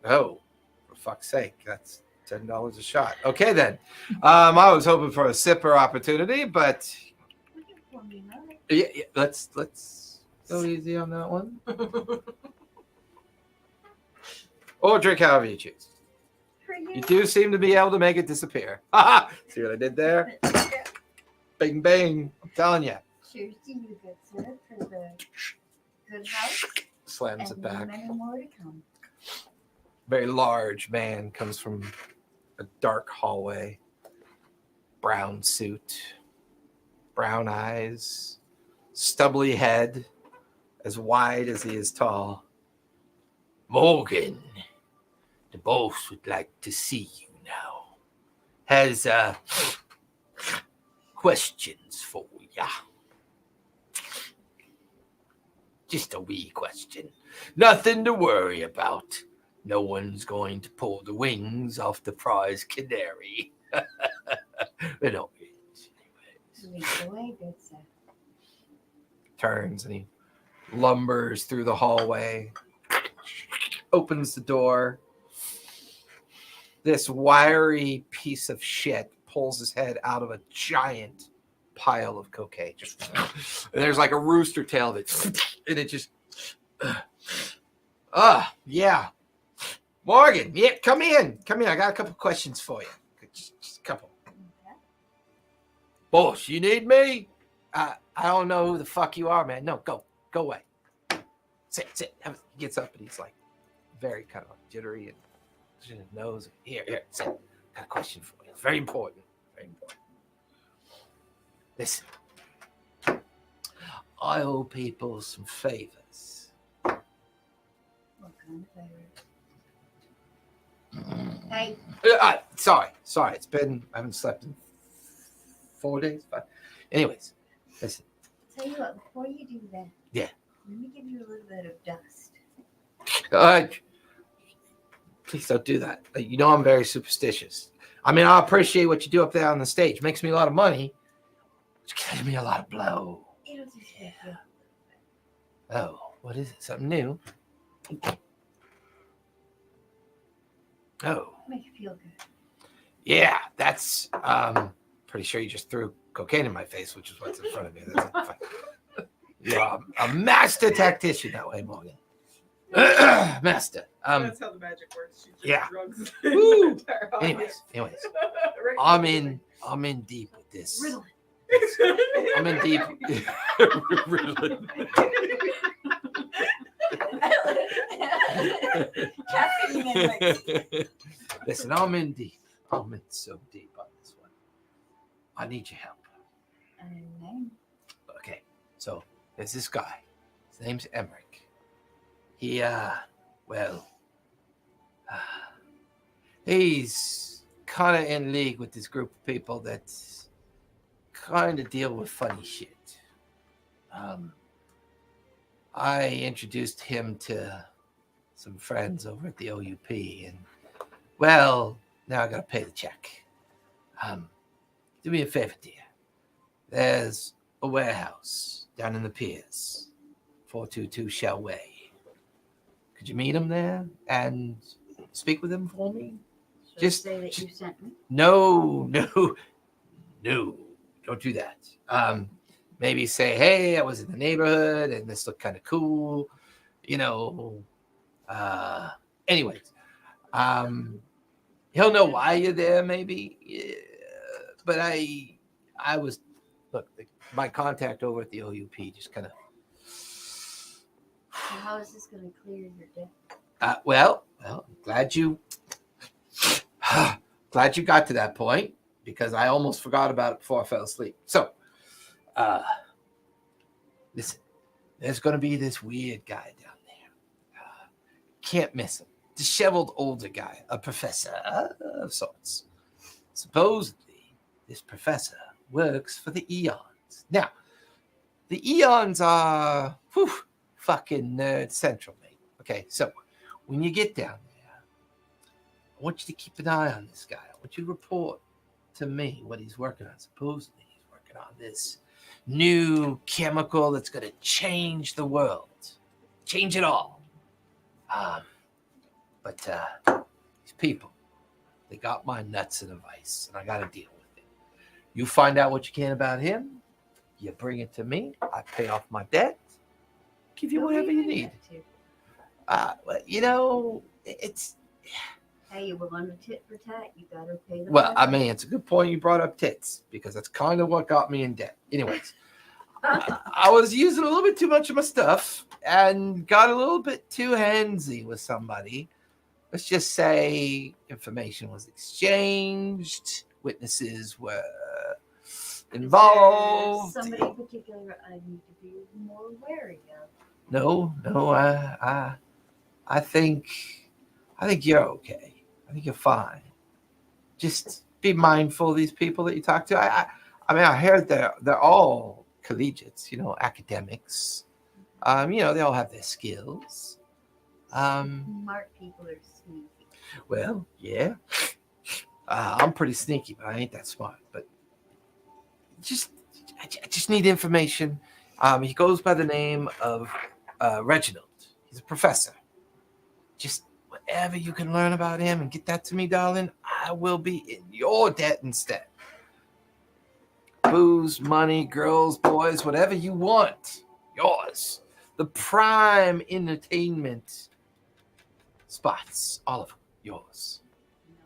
Oh, for fuck's sake. That's $10 a shot. Okay, then. I was hoping for a sipper opportunity, but Would you pour me another? yeah, let's go easy on that one. Or drink however you choose. For you. You do seem to be able to make it disappear. Ha! See what I did there? Bing, bang. I'm telling you. Cheers to you, good sir, for the good house. Slams it And back. many more to come. Very large man comes from a dark hallway. Brown suit. Brown eyes. Stubbly head. As wide as he is tall. Morgan. The boss would like to see you now. Has questions for ya. Just a wee question. Nothing to worry about. No one's going to pull the wings off the prize canary. It always, anyways. Lead the way, good sir. Turns and he lumbers through the hallway, opens the door. This wiry piece of shit pulls his head out of a giant pile of cocaine. Just, and there's like a rooster tail that, and it just, yeah. Morgan, yeah, come in. Come in. I got a couple questions for you. Just a couple. Okay. Boss, you need me? I don't know who the fuck you are, man. No, go away. Sit. He gets up and he's like very kind of like jittery and his nose. Here, sit. Got a question for you. It's very important. Very important. Listen, I owe people some favors. What kind of favors? Hey, Sorry. It's been, I haven't slept in 4 days. But anyways, listen. tell you what, before you do that, Yeah. let me give you a little bit of dust. Please don't do that. You know I'm very superstitious. I mean, I appreciate what you do up there on the stage. Makes me a lot of money. It's giving me a lot of blow. It'll just make you a little bit. Oh, what is it? Something new? Oh, Make you feel good. yeah. That's pretty sure you just threw cocaine in my face, which is what's in front of me. That's fine. You're a master tactician that way, Morgan. Master. That's how the magic works. She just yeah. drugs Woo. the entire audience. Anyways, Right. I'm in deep with this. Riddle I'm in deep. Riddling. Caffeine and like, Listen, I'm in deep. I'm in so deep on this one. I need your help. name. Okay, so there's this guy. His name's Emmerich. He, he's kind of in league with this group of people that kind of deal with funny shit. I introduced him to some friends over at the OUP, and well, now I gotta pay the check. Do me a favor, dear. There's a warehouse down in the piers, 422 Shell Way. Could you meet him there and speak with him for me? Should Just- I say that you sent me? No, don't do that. Maybe say, hey, I was in the neighborhood and this looked kind of cool, anyways, he'll know why you're there, maybe. Yeah. But I was, look, my contact over at the OUP just kind of, So how is this going to clear your debt? well, I'm glad you got to that point, because I almost forgot about it before I fell asleep. So, listen, there's going to be this weird guy down there. Can't miss him. Disheveled older guy, a professor of sorts. Supposedly, this professor works for the Eons. Now, the Eons are fucking nerd central, mate. Okay, so when you get down there, I want you to keep an eye on this guy. I want you to report to me what he's working on. Supposedly, he's working on this new chemical that's going to change the world, change it all. But these people, they got my nuts in a vice, and I got to deal with it. You find out what you can about him. You bring it to me. I pay off my debt. Give you Who whatever are you doing need. that to? It's Hey, you belong to tit for tat. You got to pay the well. I price. mean, it's a good point you brought up tits, because that's kind of what got me in debt. Anyways. I was using a little bit too much of my stuff and got a little bit too handsy with somebody. Let's just say information was exchanged, witnesses were involved. Somebody in particular I need to be more wary of. No, I think you're okay. I think you're fine. Just be mindful of these people that you talk to. I mean, I heard they're all collegiates, academics. They all have their skills. Smart people are sneaky. Well, yeah. I'm pretty sneaky, but I ain't that smart. But I just need information. He goes by the name of Reginald. He's a professor. Just whatever you can learn about him and get that to me, darling, I will be in your debt instead. Booze, money, girls, boys, whatever you want, yours. The prime entertainment spots, all of them, yours.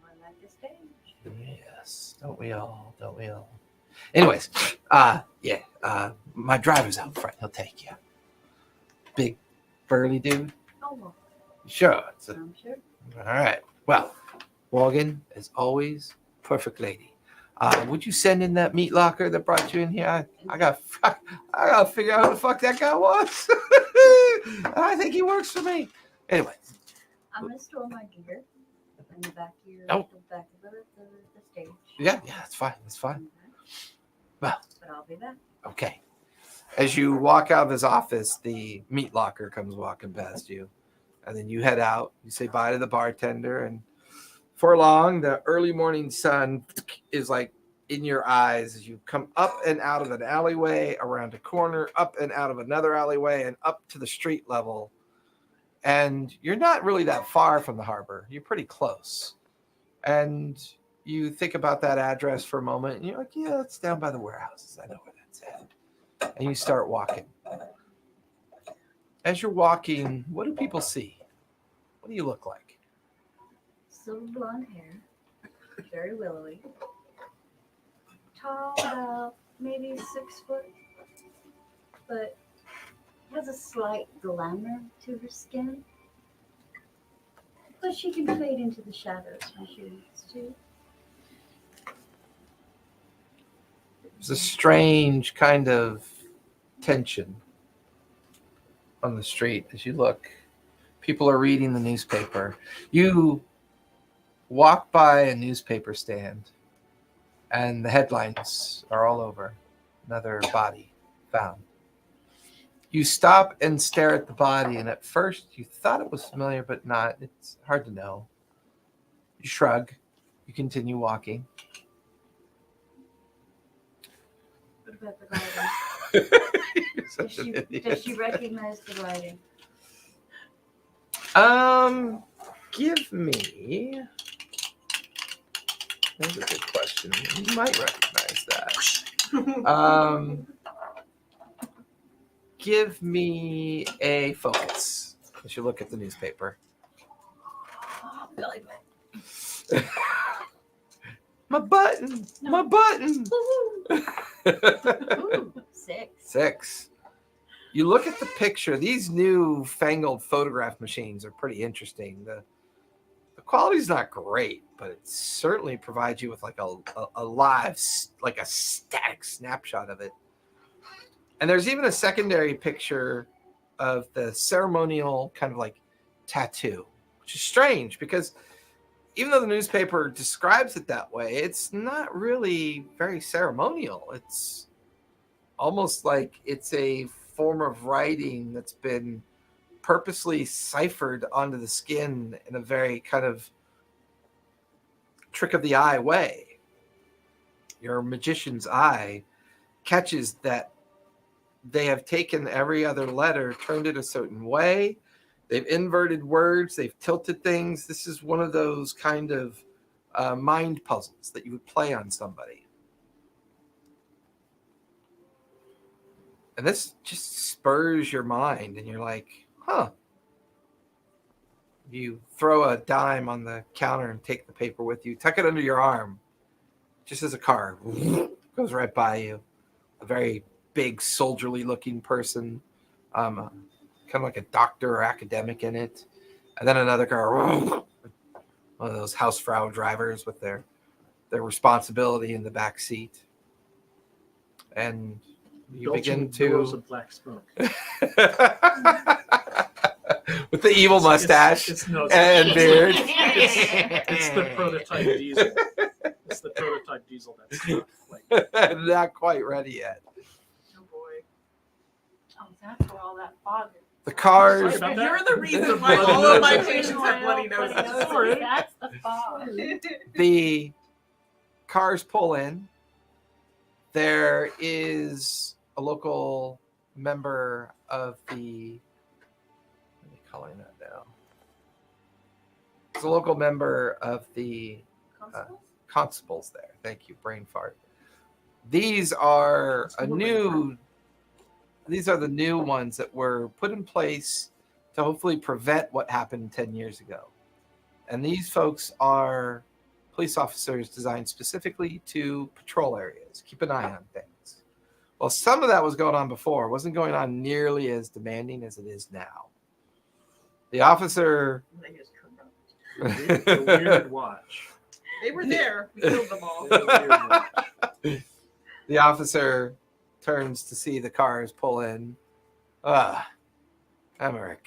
I like the stage. Yes, don't we all? Anyways, my driver's out front. He'll take you. Big, burly dude. Oh, well, Sure. I'm sure. All right. Well, Morgan, as always, perfect lady. Would you send in that meat locker that brought you in here? I got to figure out who the fuck that guy was. I think he works for me. Anyway. I'm gonna store my gear in the back of the back of the stage. Yeah, that's fine. Well, But I'll be back. okay. As you walk out of his office, the meat locker comes walking past you. And then you head out. You say bye to the bartender. And for long, the early morning sun is like in your eyes as you come up and out of an alleyway, around a corner, up and out of another alleyway, and up to the street level. And you're not really that far from the harbor. You're pretty close. And you think about that address for a moment. And you're like, yeah, it's down by the warehouses. I know where that's at. And you start walking. As you're walking, what do people see? What do you look like? Silver blonde hair, very willowy, tall, about maybe 6 foot, but has a slight glamour to her skin. But she can fade into the shadows when she needs to. There's a strange kind of tension on the street as you look. People are reading the newspaper. You walk by a newspaper stand, and the headlines are all over. Another body found. You stop and stare at the body, and at first you thought it was familiar, but not. It's hard to know. You shrug. You continue walking. What about the lighting? You're such an idiot. Does she recognize the lighting? Give me. That's a good question. You might recognize that. Give me a focus as you look at the newspaper. Oh, Billy Butt. My button. No. My button. Ooh, 6. 6. You look at the picture. These new fangled photograph machines are pretty interesting. The quality's not great, but it certainly provides you with like a live, like a static snapshot of it. And there's even a secondary picture of the ceremonial kind of like tattoo, which is strange because even though the newspaper describes it that way, it's not really very ceremonial. It's almost like it's a form of writing that's been purposely ciphered onto the skin in a very kind of trick of the eye way. Your magician's eye catches that they have taken every other letter, turned it a certain way. They've inverted words. They've tilted things. This is one of those kind of mind puzzles that you would play on somebody. And this just spurs your mind, and you're like, huh. You throw a dime on the counter and take the paper with you. Tuck it under your arm, just as a car goes right by you. A very big, soldierly-looking person, kind of like a doctor or academic in it. And then another car, one of those Hausfrau drivers with their responsibility in the back seat. And you begin to of black smoke. with the evil mustache and beard. It's the prototype diesel. It's the prototype diesel that's not like not quite ready yet. Oh boy. Oh, that's where all that fog is. The cars, Sorry about that. You're the reason why all of my patients have bloody noses. That's the fog. the cars pull in. There is a local member of the. What are they calling that now? There's a local member of the Constables? constables there. Thank you, brain fart. These are These are the new ones that were put in place to hopefully prevent what happened 10 years ago. And these folks are police officers designed specifically to patrol areas, keep an eye on things. Well, some of that was going on before. It wasn't going on nearly as demanding as it is now. The officer. It's a weird watch. They were there. We killed them all. It's a weird watch. The officer turns to see the cars pull in. Emmerich,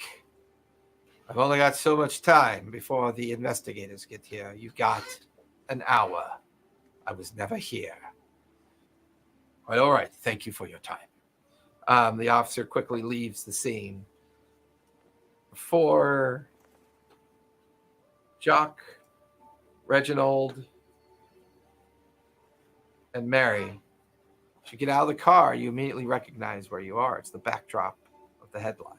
I've only got so much time before the investigators get here. You've got an hour. I was never here. All right. Thank you for your time. The officer quickly leaves the scene. Before Jock, Reginald, and Mary, as you get out of the car, you immediately recognize where you are. It's the backdrop of the headline.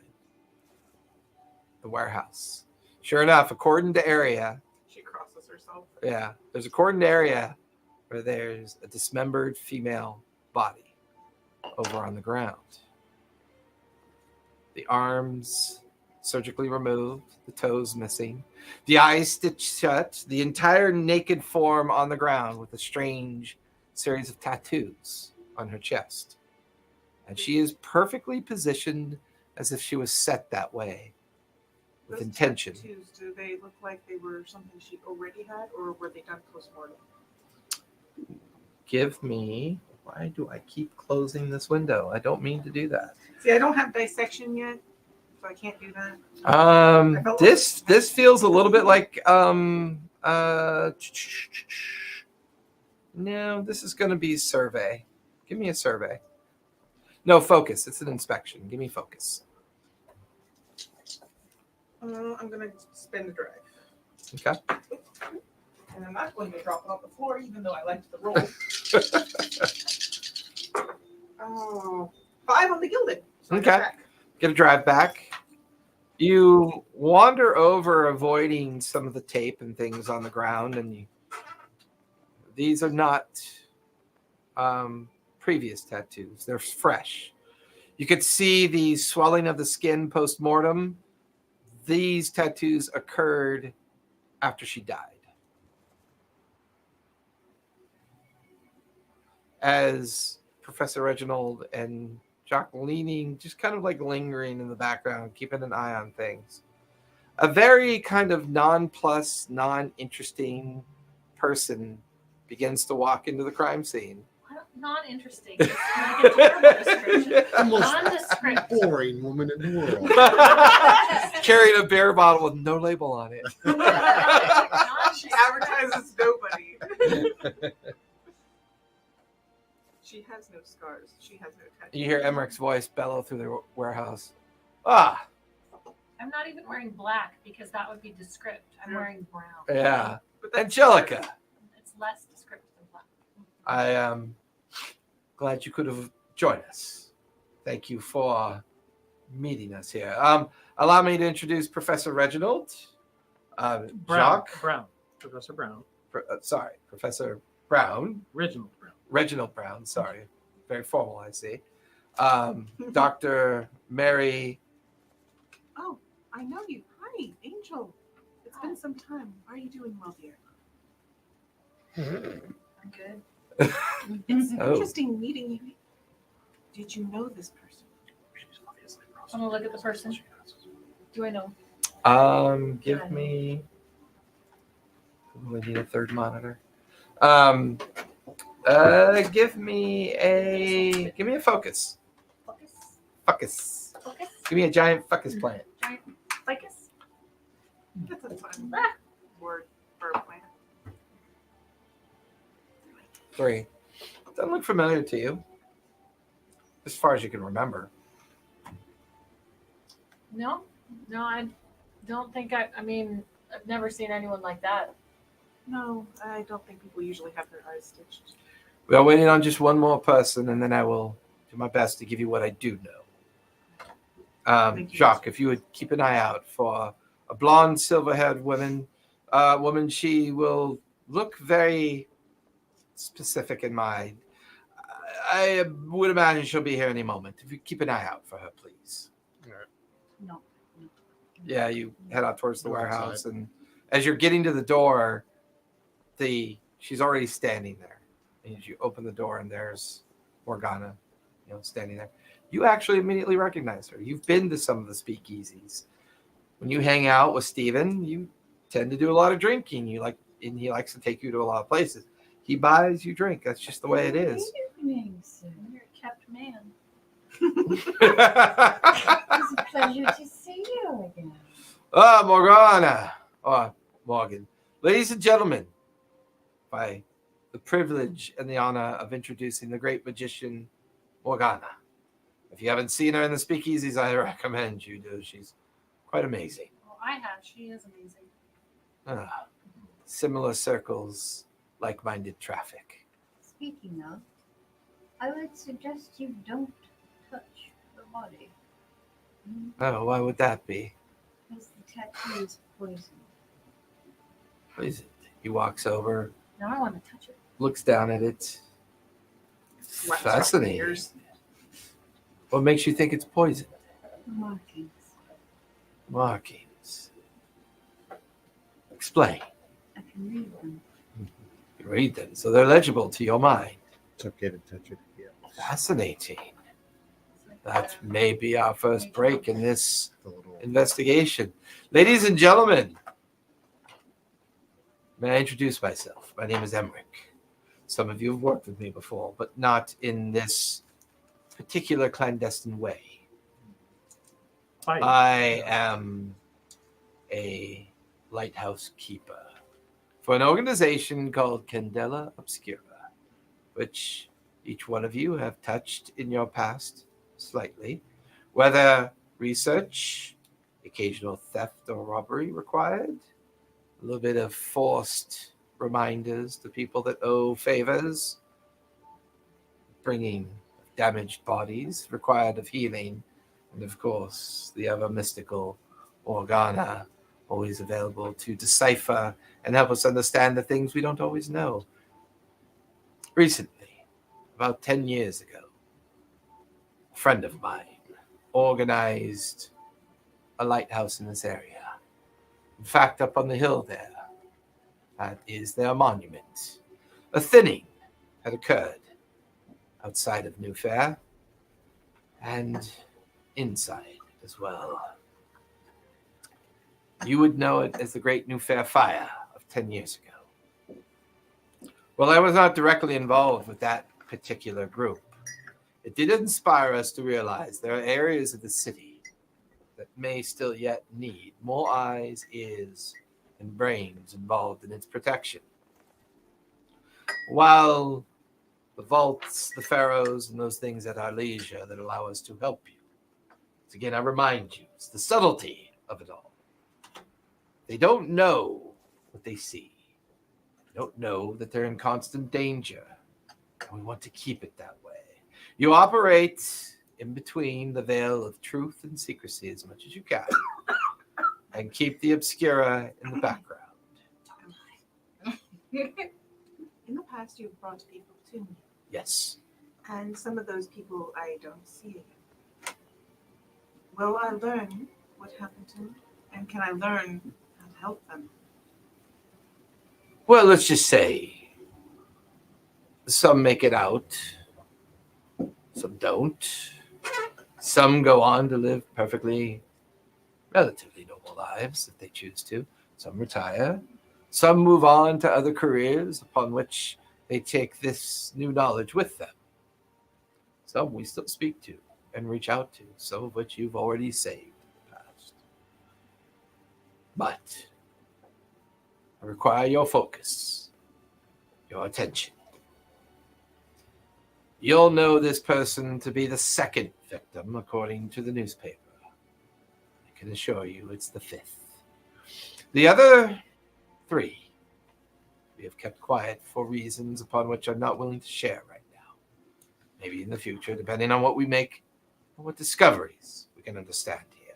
The warehouse. Sure enough, according to area, She crosses herself. yeah, there's a cordoned area where there's a dismembered female body over on the ground. The arms surgically removed, the toes missing, the eyes stitched shut, the entire naked form on the ground with a strange series of tattoos on her chest. And she is perfectly positioned as if she was set that way with Those intention. tattoos, do they look like they were something she already had, or were they done post-mortem? Give me. Why do I keep closing this window? I don't mean to do that. See, I don't have dissection yet, so I can't do that. This feels a little bit like no, this is going to be survey. Give me a survey. No, focus. It's an inspection. Give me focus. I'm gonna spin the drive, Okay. and I'm not going to drop it on the floor, even though I liked the roll. 5 on the gilded. So I Okay. get back. Get a drive back. You wander over, avoiding some of the tape and things on the ground, and these are not previous tattoos. They're fresh. You could see the swelling of the skin post-mortem. These tattoos occurred after she died. As Professor Reginald and Jock leaning, just kind of like lingering in the background, keeping an eye on things. A very kind of non-plus, non-interesting person begins to walk into the crime scene. Not interesting. It's like a terrible description. The most Nondescript. boring woman in the world. Carrying a beer bottle with no label on it. She advertises nobody. She has no scars. She has no tattoos. You hear Emmerich's voice bellow through the warehouse. Ah, I'm not even wearing black because that would be descript. I'm wearing brown. yeah. But that's Angelica, It's less descriptive than black. I am glad you could have joined us. Thank you for meeting us here. Allow me to introduce Professor Reginald. Jock. Brown. Professor Brown. Professor Brown. Reginald Brown. Reginald Brown, sorry. Very formal, I see. Dr. Mary. Oh, I know you. Hi, Angel. It's been some time. How are you doing, well, dear? I'm good. It's Oh. interesting meeting you. Did you know this person? I'm gonna look at the person. Do I know? Give me. We need a third monitor. Give me a focus. Focus. Focus. Focus. Give me a giant focus plant. Giant focus. That's a fun Ah. word for a plant. 3. Doesn't look familiar to you, as far as you can remember. No, I don't think I mean, I've never seen anyone like that. No, I don't think people usually have their eyes stitched. We are waiting on just one more person, and then I will do my best to give you what I do know. Thank you. Jacques, if you would keep an eye out for a blonde, silver-haired woman, she will look very specific in mind. I would imagine she'll be here any moment. If you keep an eye out for her, please. No. Yeah, you head out towards the Go warehouse, outside. and as you're getting to the door, she's already standing there. And as you open the door, and there's Morgana, standing there. You actually immediately recognize her. You've been to some of the speakeasies. When you hang out with Steven, you tend to do a lot of drinking. And he likes to take you to a lot of places. He buys you drink. That's just the way it is. Good evening, sir. You're a kept man. It's a pleasure to see you again. Morgana. Morgan. Ladies and gentlemen, by the privilege and the honor of introducing the great magician, Morgana. If you haven't seen her in the speakeasies, I recommend you do. She's quite amazing. Well, I have. She is amazing. Similar circles, like-minded traffic. Speaking of, I would suggest you don't touch her body. Oh, why would that be? Because the tattoo is poison. What is it? He walks over, Now I want to touch it. looks down at it. Slaps her Fascinating. fingers. What makes you think it's poison? Markings. Markings. Explain. I can read them. You read them, so they're legible to your mind. It's okay to touch it. Yeah. Fascinating. It's like That may be our first break in this The little investigation. Ladies and gentlemen, may I introduce myself? My name is Emmerich. Some of you have worked with me before, but not in this particular clandestine way. I am a lighthouse keeper for an organization called Candela Obscura, which each one of you have touched in your past slightly, whether research, occasional theft or robbery required, a little bit of forced reminders to people that owe favors, bringing damaged bodies required of healing, and of course the ever mystical Morgana, always available to decipher and help us understand the things we don't always know. Recently, about 10 years ago, a friend of mine organized a lighthouse in this area. In fact, up on the hill there, that is their monument. A thinning had occurred outside of Newfaire and inside as well. You would know it as the Great Newfaire Fire of 10 years ago. Well, I was not directly involved with that particular group. It did inspire us to realize there are areas of the city that may still yet need more eyes, ears, and brains involved in its protection. While the vaults, the pharaohs, and those things at our leisure that allow us to help you. So again, I remind you, it's the subtlety of it all. They don't know what they see. They don't know that they're in constant danger. And we want to keep it that way. You operate in between the veil of truth and secrecy as much as you can. And keep the Obscura in the background. In the past, you've brought people to me, Yes. and some of those people I don't see again. Will I learn what happened to them, and can I learn how to help them? Well, let's just say some make it out, some don't. Some go on to live perfectly, relatively normal lives if they choose to. Some retire. Some move on to other careers upon which they take this new knowledge with them. Some we still speak to and reach out to, some of which you've already saved in the past. But I require your focus, your attention. You'll know this person to be the second victim, according to the newspaper. can assure you it's the 5th. The other 3 we have kept quiet for reasons upon which I'm not willing to share right now. Maybe in the future, depending on what we make and what discoveries we can understand here.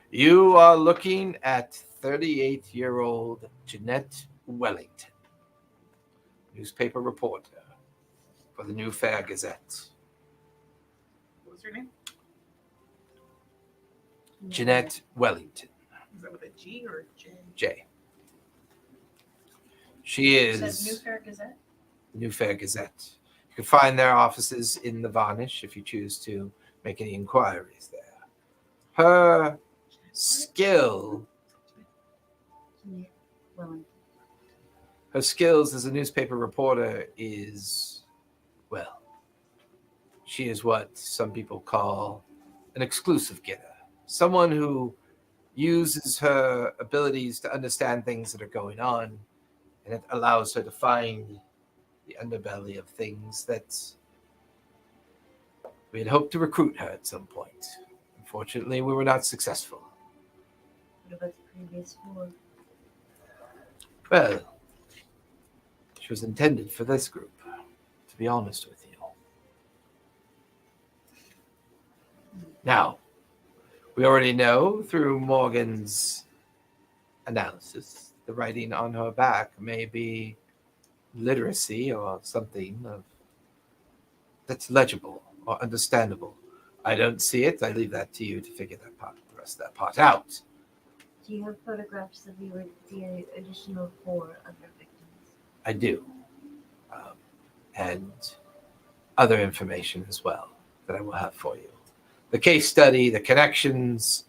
You are looking at 38-year-old Jeanette Wellington, newspaper reporter for the Newfaire Gazette. What was her name? Jeanette Wellington, Is that with a G or a J? J. She It says is Newfaire Gazette. Newfaire Gazette. You can find their offices in the Varnish if you choose to make any inquiries there. Her skill, Well, her skills as a newspaper reporter is, well, she is what some people call an exclusive getter. Someone who uses her abilities to understand things that are going on, and it allows her to find the underbelly of things that we had hoped to recruit her at some point. Unfortunately, we were not successful. what about the previous 4? Well, she was intended for this group, to be honest with you. Now, we already know through Morgan's analysis, the writing on her back may be literacy or something that's legible or understandable. I don't see it. I leave that to you to figure the rest of that part out. Do you have photographs of the additional 4 other victims? I do. And other information as well that I will have for you. The case study, the connections.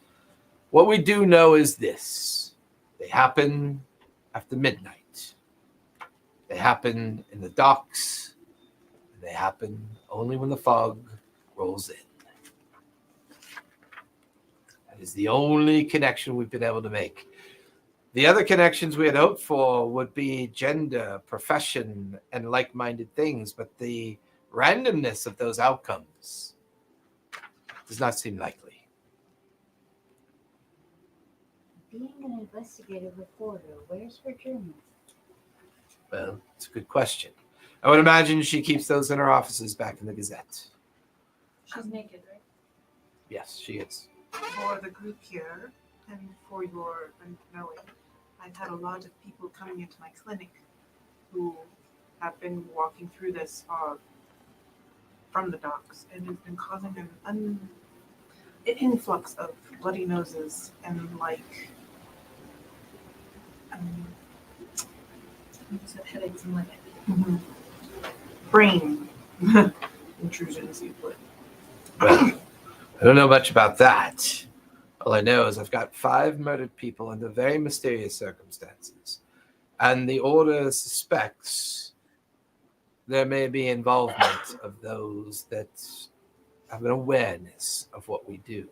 What we do know is this. They happen after midnight. They happen in the docks. And they happen only when the fog rolls in. That is the only connection we've been able to make. The other connections we had hoped for would be gender, profession, and like-minded things, but the randomness of those outcomes does not seem likely. Being an investigative reporter, where's her journals? Well, it's a good question. I would imagine she keeps those in her offices back in the Gazette. She's naked, right? Yes, she is. For the group here, and for your knowing, I've had a lot of people coming into my clinic who have been walking through this fog from the docks, and it's been causing an influx of bloody noses and Headaches and like brain intrusions, you would. Well, I don't know much about that. All I know is I've got 5 murdered people under very mysterious circumstances. And the Order suspects there may be involvement of those that have an awareness of what we do.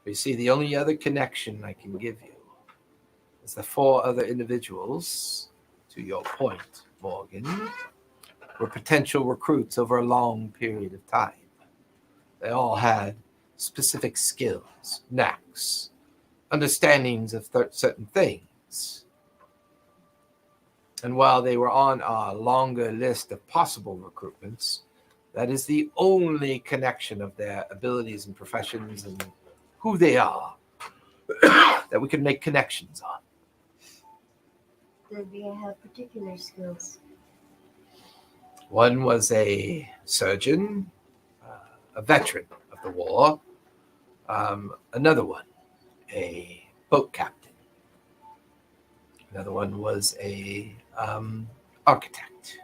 You see, the only other connection I can give you is the 4 other individuals, to your point, Morgan, were potential recruits over a long period of time. They all had specific skills, knacks, understandings of certain things. And while they were on our longer list of possible recruitments, that is the only connection of their abilities and professions and who they are that we can make connections on. Do they have particular skills? One was a surgeon, a veteran of the war. Another one, a boat captain. Another one was a architect.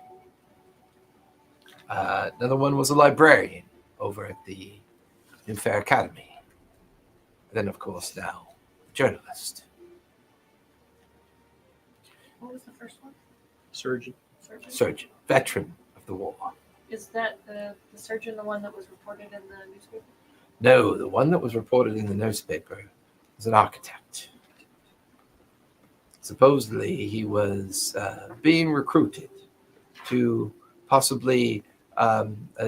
Another one was a librarian over at the Newfaire Academy. And then, of course, now, a journalist. what was the first one? Surgeon. Surgeon, veteran of the war. Is that the surgeon the one that was reported in the newspaper? No, the one that was reported in the newspaper was an architect. Supposedly, he was being recruited to possibly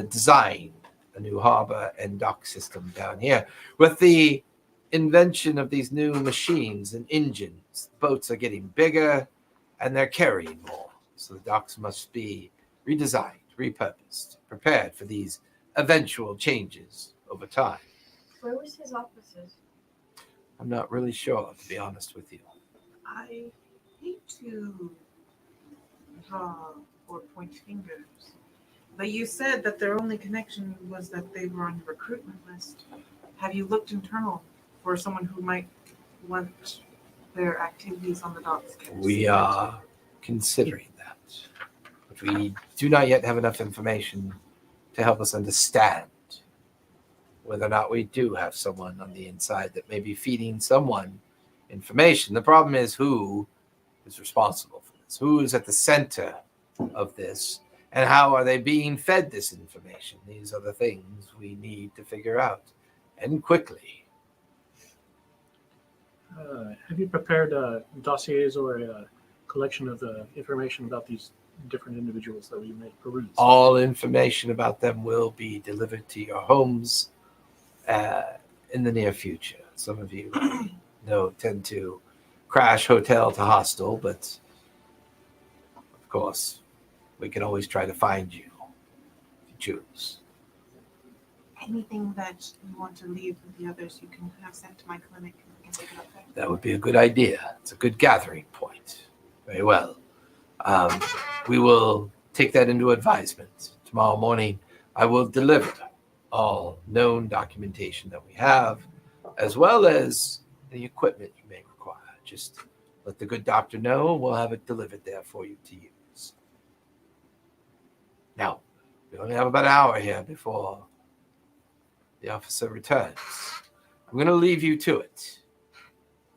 design a new harbor and dock system down here with the invention of these new machines and engines. Boats are getting bigger and they're carrying more. So the docks must be redesigned, repurposed, prepared for these eventual changes over time. Where was his offices? I'm not really sure, to be honest with you. I hate to draw or point fingers, but you said that their only connection was that they were on your recruitment list. Have you looked internal for someone who might want their activities on the docks? We are considering that, but we do not yet have enough information to help us understand whether or not we do have someone on the inside that may be feeding someone information. The problem is who is responsible for this, who is at the center of this, and how are they being fed this information. These are the things we need to figure out, and quickly. Have you prepared dossiers or a collection of information about these different individuals that we may peruse? All information about them will be delivered to your homes in the near future. Some of you tend to crash hotel to hostel, but of course, we can always try to find you if you choose. Anything that you want to leave with the others, you can have sent to my clinic and we can take it up there. That would be a good idea. It's a good gathering point. Very well. We will take that into advisement. Tomorrow morning, I will deliver all known documentation that we have, as well as the equipment you may require. Just let the good doctor know. We'll have it delivered there for you to use. Now, we only have about an hour here before the officer returns. I'm going to leave you to it.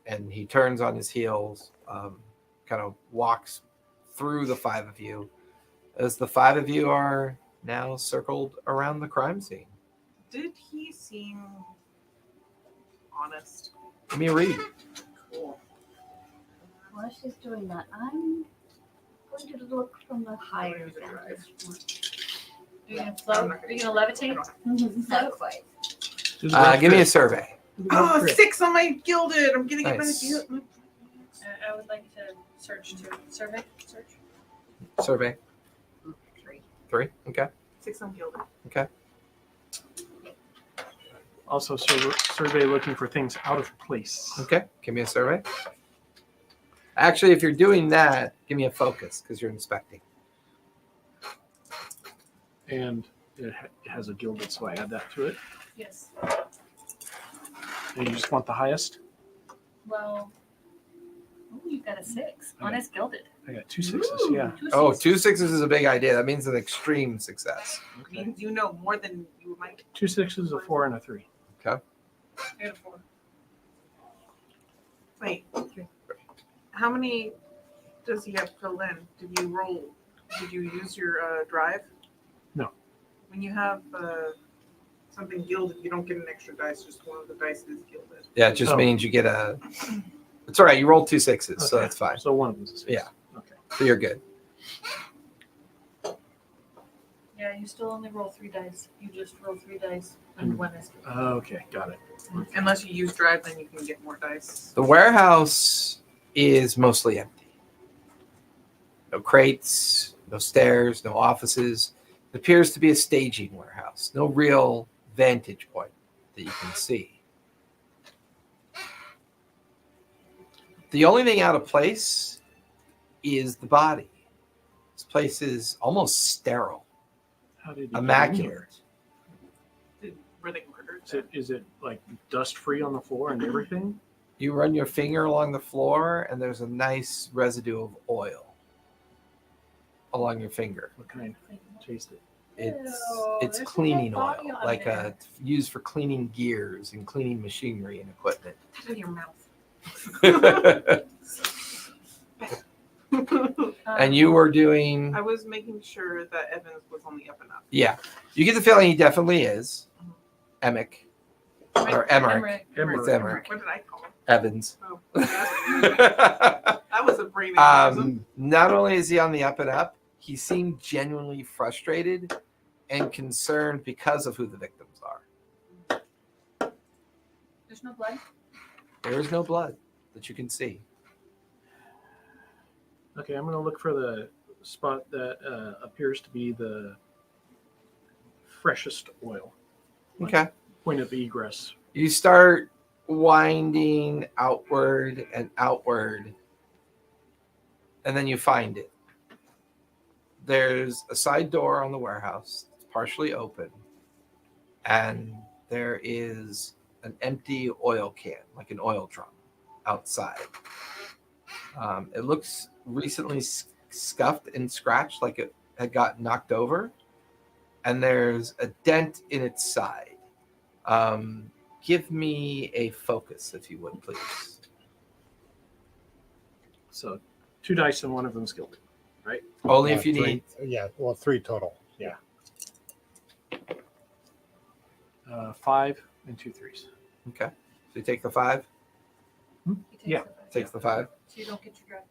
And he turns on his heels, kind of walks through the five of you, as the five of you are now circled around the crime scene. Did he seem honest? Give me a read. Cool. While she's doing that, I'm going to look from the higher Use a drive. vantage. Are you gonna float? Are you gonna levitate? Not quite. Give me a survey. Oh, 6 on my gilded. I'm gonna get Nice. my gilded. I would like to search too. Survey? Search. Survey. 3. 3. Okay. 6 on gilded. Okay. Also, survey looking for things out of place. Okay. Give me a survey. Actually, if you're doing that, give me a focus because you're inspecting. And it has a gilded, so I add that to it. Yes. And you just want the highest? Well, you've got a 6. Okay. Mine is gilded. I got 2 6s, Ooh, yeah. 2 Oh, 6s. 2 6s is a big idea. That means an extreme success. Okay. Means you know more than you might. 2 6s, a 4, and a 3. I got a 4. Wait. How many does he have filled in? Did you roll? Did you use your drive? No. When you have something gilded, you don't get an extra dice. Just one of the dice is gilded. Yeah, it just Oh. means you get a. It's all right. You rolled 2 6s, so Okay. that's fine. So one of them's a 6. Yeah. Okay. So you're good. Yeah, you still only roll 3 dice. You just roll 3 dice, and 1 is gilded. Okay, got it. Unless you use drive, then you can get more dice. The warehouse is mostly empty. No crates, no stairs, no offices. It appears to be a staging warehouse. No real vantage point that you can see. The only thing out of place is the body. This place is almost sterile, How did you get in here? immaculate. Were they murdered? Is it like dust free on the floor and everything? You run your finger along the floor, and there's a nice residue of oil along your finger. What kind? Taste it. It's Ew, it's there's a cleaning dead oil, body on like there. used for cleaning gears and cleaning machinery and equipment. Out of your mouth. And you were doing, I was making sure that Evans was on the up and up. yeah. You get the feeling he definitely is. Emick or Emmerich. Emmerich. It's Emmerich. What did I call him? Evans. Oh, that was a brain aneurysm. Not only is he on the up and up, he seemed genuinely frustrated and concerned because of who the victims are. There's no blood? There is no blood that you can see. Okay, I'm going to look for the spot that appears to be the freshest oil. Okay. Point of egress. You start winding outward and outward, and then you find it. There's a side door on the warehouse. It's partially open, and there is an empty oil can, like an oil drum, outside. It looks recently scuffed and scratched, like it had got knocked over, and there's a dent in its side. Give me a focus, if you would, please. So 2 dice and one of them's gilded, right? Only if you three, need. Yeah, well, 3 total. Yeah. 5 and 2 3s. Okay. So you take the 5. He takes Yeah. the five. Takes the 5. So you don't get your drug.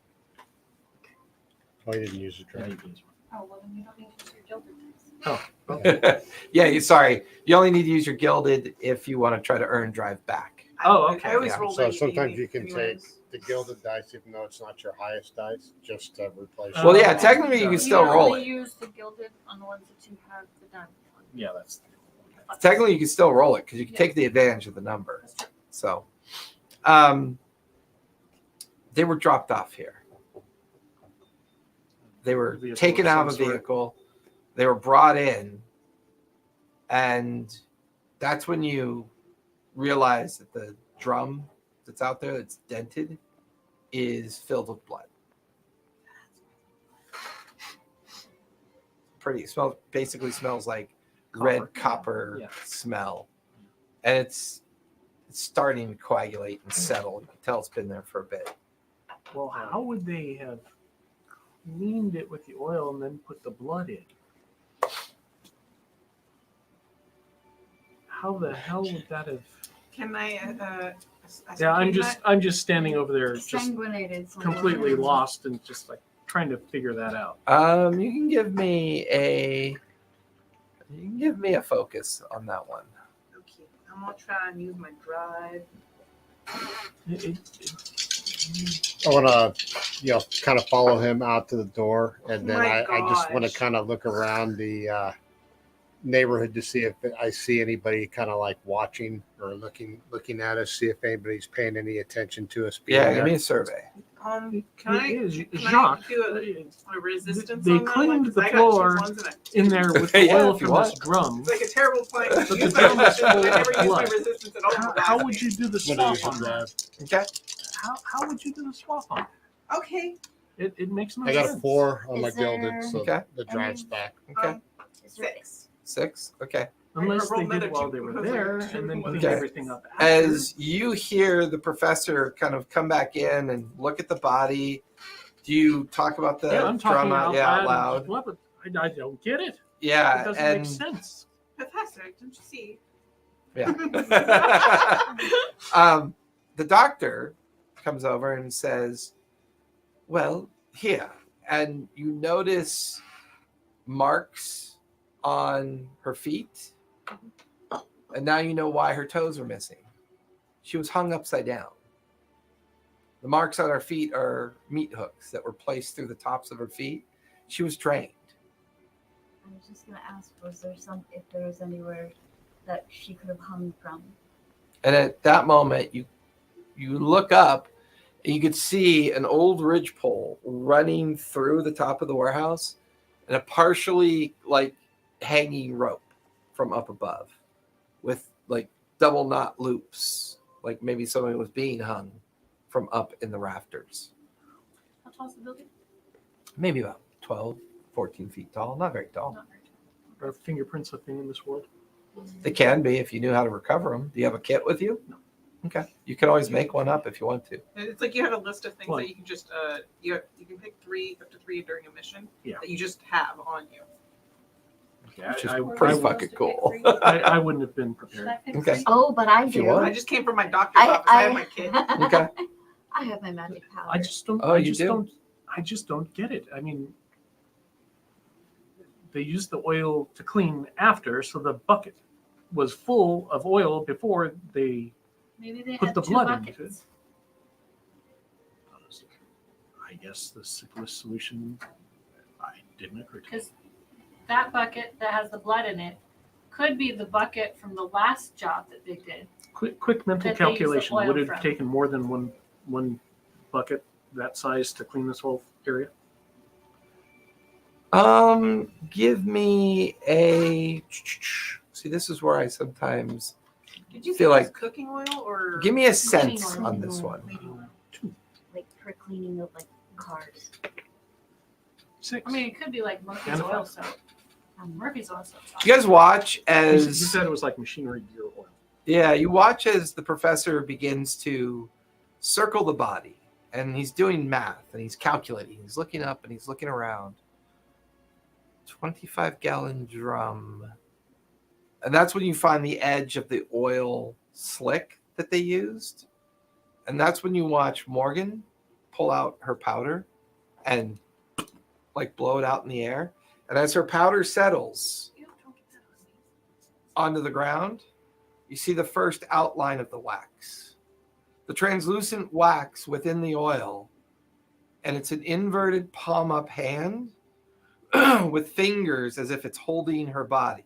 Oh, you didn't use the Yeah, drag. you can use Oh, well, then you don't need to use your gilded dice. one. Okay. Yeah, sorry. You only need to use your gilded if you want to try to earn drive back. Oh, okay. I always Yeah. roll So anything sometimes you can anyways. take the gilded dice, even though it's not your highest dice, just to replace. Oh, Well, yeah, okay. technically you can still roll only it. use the gilded on the ones that you have the diamond on. Yeah, that's. Technically, you can still roll it because you can Yeah. take the advantage of the number. That's true. So, they were dropped off here. They were Vehicle taken of out of a some sort. vehicle. They were brought in, and that's when you realize that the drum that's out there that's dented is filled with blood. Pretty smells basically smells like red copper Yeah. smell, and it's starting to coagulate and settle. You can tell it's been there for a bit. Well, how would they have cleaned it with the oil and then put the blood in? How the hell would that have? Can I? Yeah, I'm ascertain just standing over there, just Sanguinated. so completely whatever. lost and just like trying to figure that out. You can give me a focus on that one. that? Okay, I'm gonna try and use my drive. I want to, kind of follow him out to the door, and then My I just want to gosh. kind of look around the neighborhood to see if I see anybody kind of like watching or looking at us, see if anybody's paying any attention to us. being Yeah, there. give me a survey. Can Jacques, I do a resistance they on that one? cleaned 'Cause the I got floor 2 ones and a 2. in there with the Yeah, oil if you from this want. drum. It's like a terrible plan. But the Use my drum is resistance. full I never of use my blood. resistance at all. How would you do the I'm gonna swap use on your that? drive. Okay. How would you do the swap on it? Okay. It makes no I got a sense. 4 on my Is there- gilded, so Okay. the drive's back. Okay. Is there- 6. 6. Okay. Unless I they rolled did another while 2. they were I was like, there 2 and then cleaned Okay. everything up after. As you hear the professor kind of come back in and look at the body, do you talk about the Yeah, I'm talking drum out out loud. loud? But I don't get it. It Yeah, doesn't and make sense. Professor, don't you see? yeah. The doctor comes over and says, "Well, here," and you notice marks on her feet, and now you know why her toes are missing. She was hung upside down. The marks on her feet are meat hooks that were placed through the tops of her feet. She was trained. I was just gonna ask, if there was anywhere that she could have hung from? And at that moment, you look up and you could see an old ridgepole running through the top of the warehouse and a partially like hanging rope from up above with like double knot loops, like maybe somebody was being hung from up in the rafters. How tall is the building? Maybe about 12, 14 feet tall. Not very tall. Not very tall. Are fingerprints a thing in this world? They can be if you knew how to recover them. Do you have a kit with you? No. Okay. You can always make one up if you want to. It's like you have a list of things What? that you can just you can pick 3 up to 3 during a mission Yeah. that you just have on you. Yeah, Which is I, pretty I, fucking cool. I wouldn't have been Should prepared. I pick Okay. 3? Oh, but I If you do. want. I just came from my doctor's office. I have my kit. Okay. I have my magic powder. I just don't. Oh, you do? I just don't get it. I mean, they used the oil to clean after, so the bucket was full of oil before they Maybe they Put had the 2 blood into it. buckets. I guess the simplest solution. I didn't occur to me. Because that bucket that has the blood in it could be the bucket from the last job that they did. Quick mental That they use the calculation. oil Would it from. have taken more than one bucket that size to clean this whole area? Give me a. See, this is where I sometimes Did you feel feel like like- cooking oil or? give me a Cleaning sense oil. on this one. Like for cleaning up like cars. 6. I mean, it could be like Murphy's And a oil five. soap. Murphy's oil soap. You guys watch You as said it was like machinery gear oil. yeah, you watch as the professor begins to circle the body, and he's doing math and he's calculating. He's looking up and he's looking around. 25-gallon drum. And that's when you find the edge of the oil slick that they used. And that's when you watch Morgan pull out her powder and like blow it out in the air. And as her powder settles Ew, don't get that on me. onto the ground, you see the first outline of the wax. The translucent wax within the oil, and it's an inverted palm-up hand with fingers as if it's holding her body.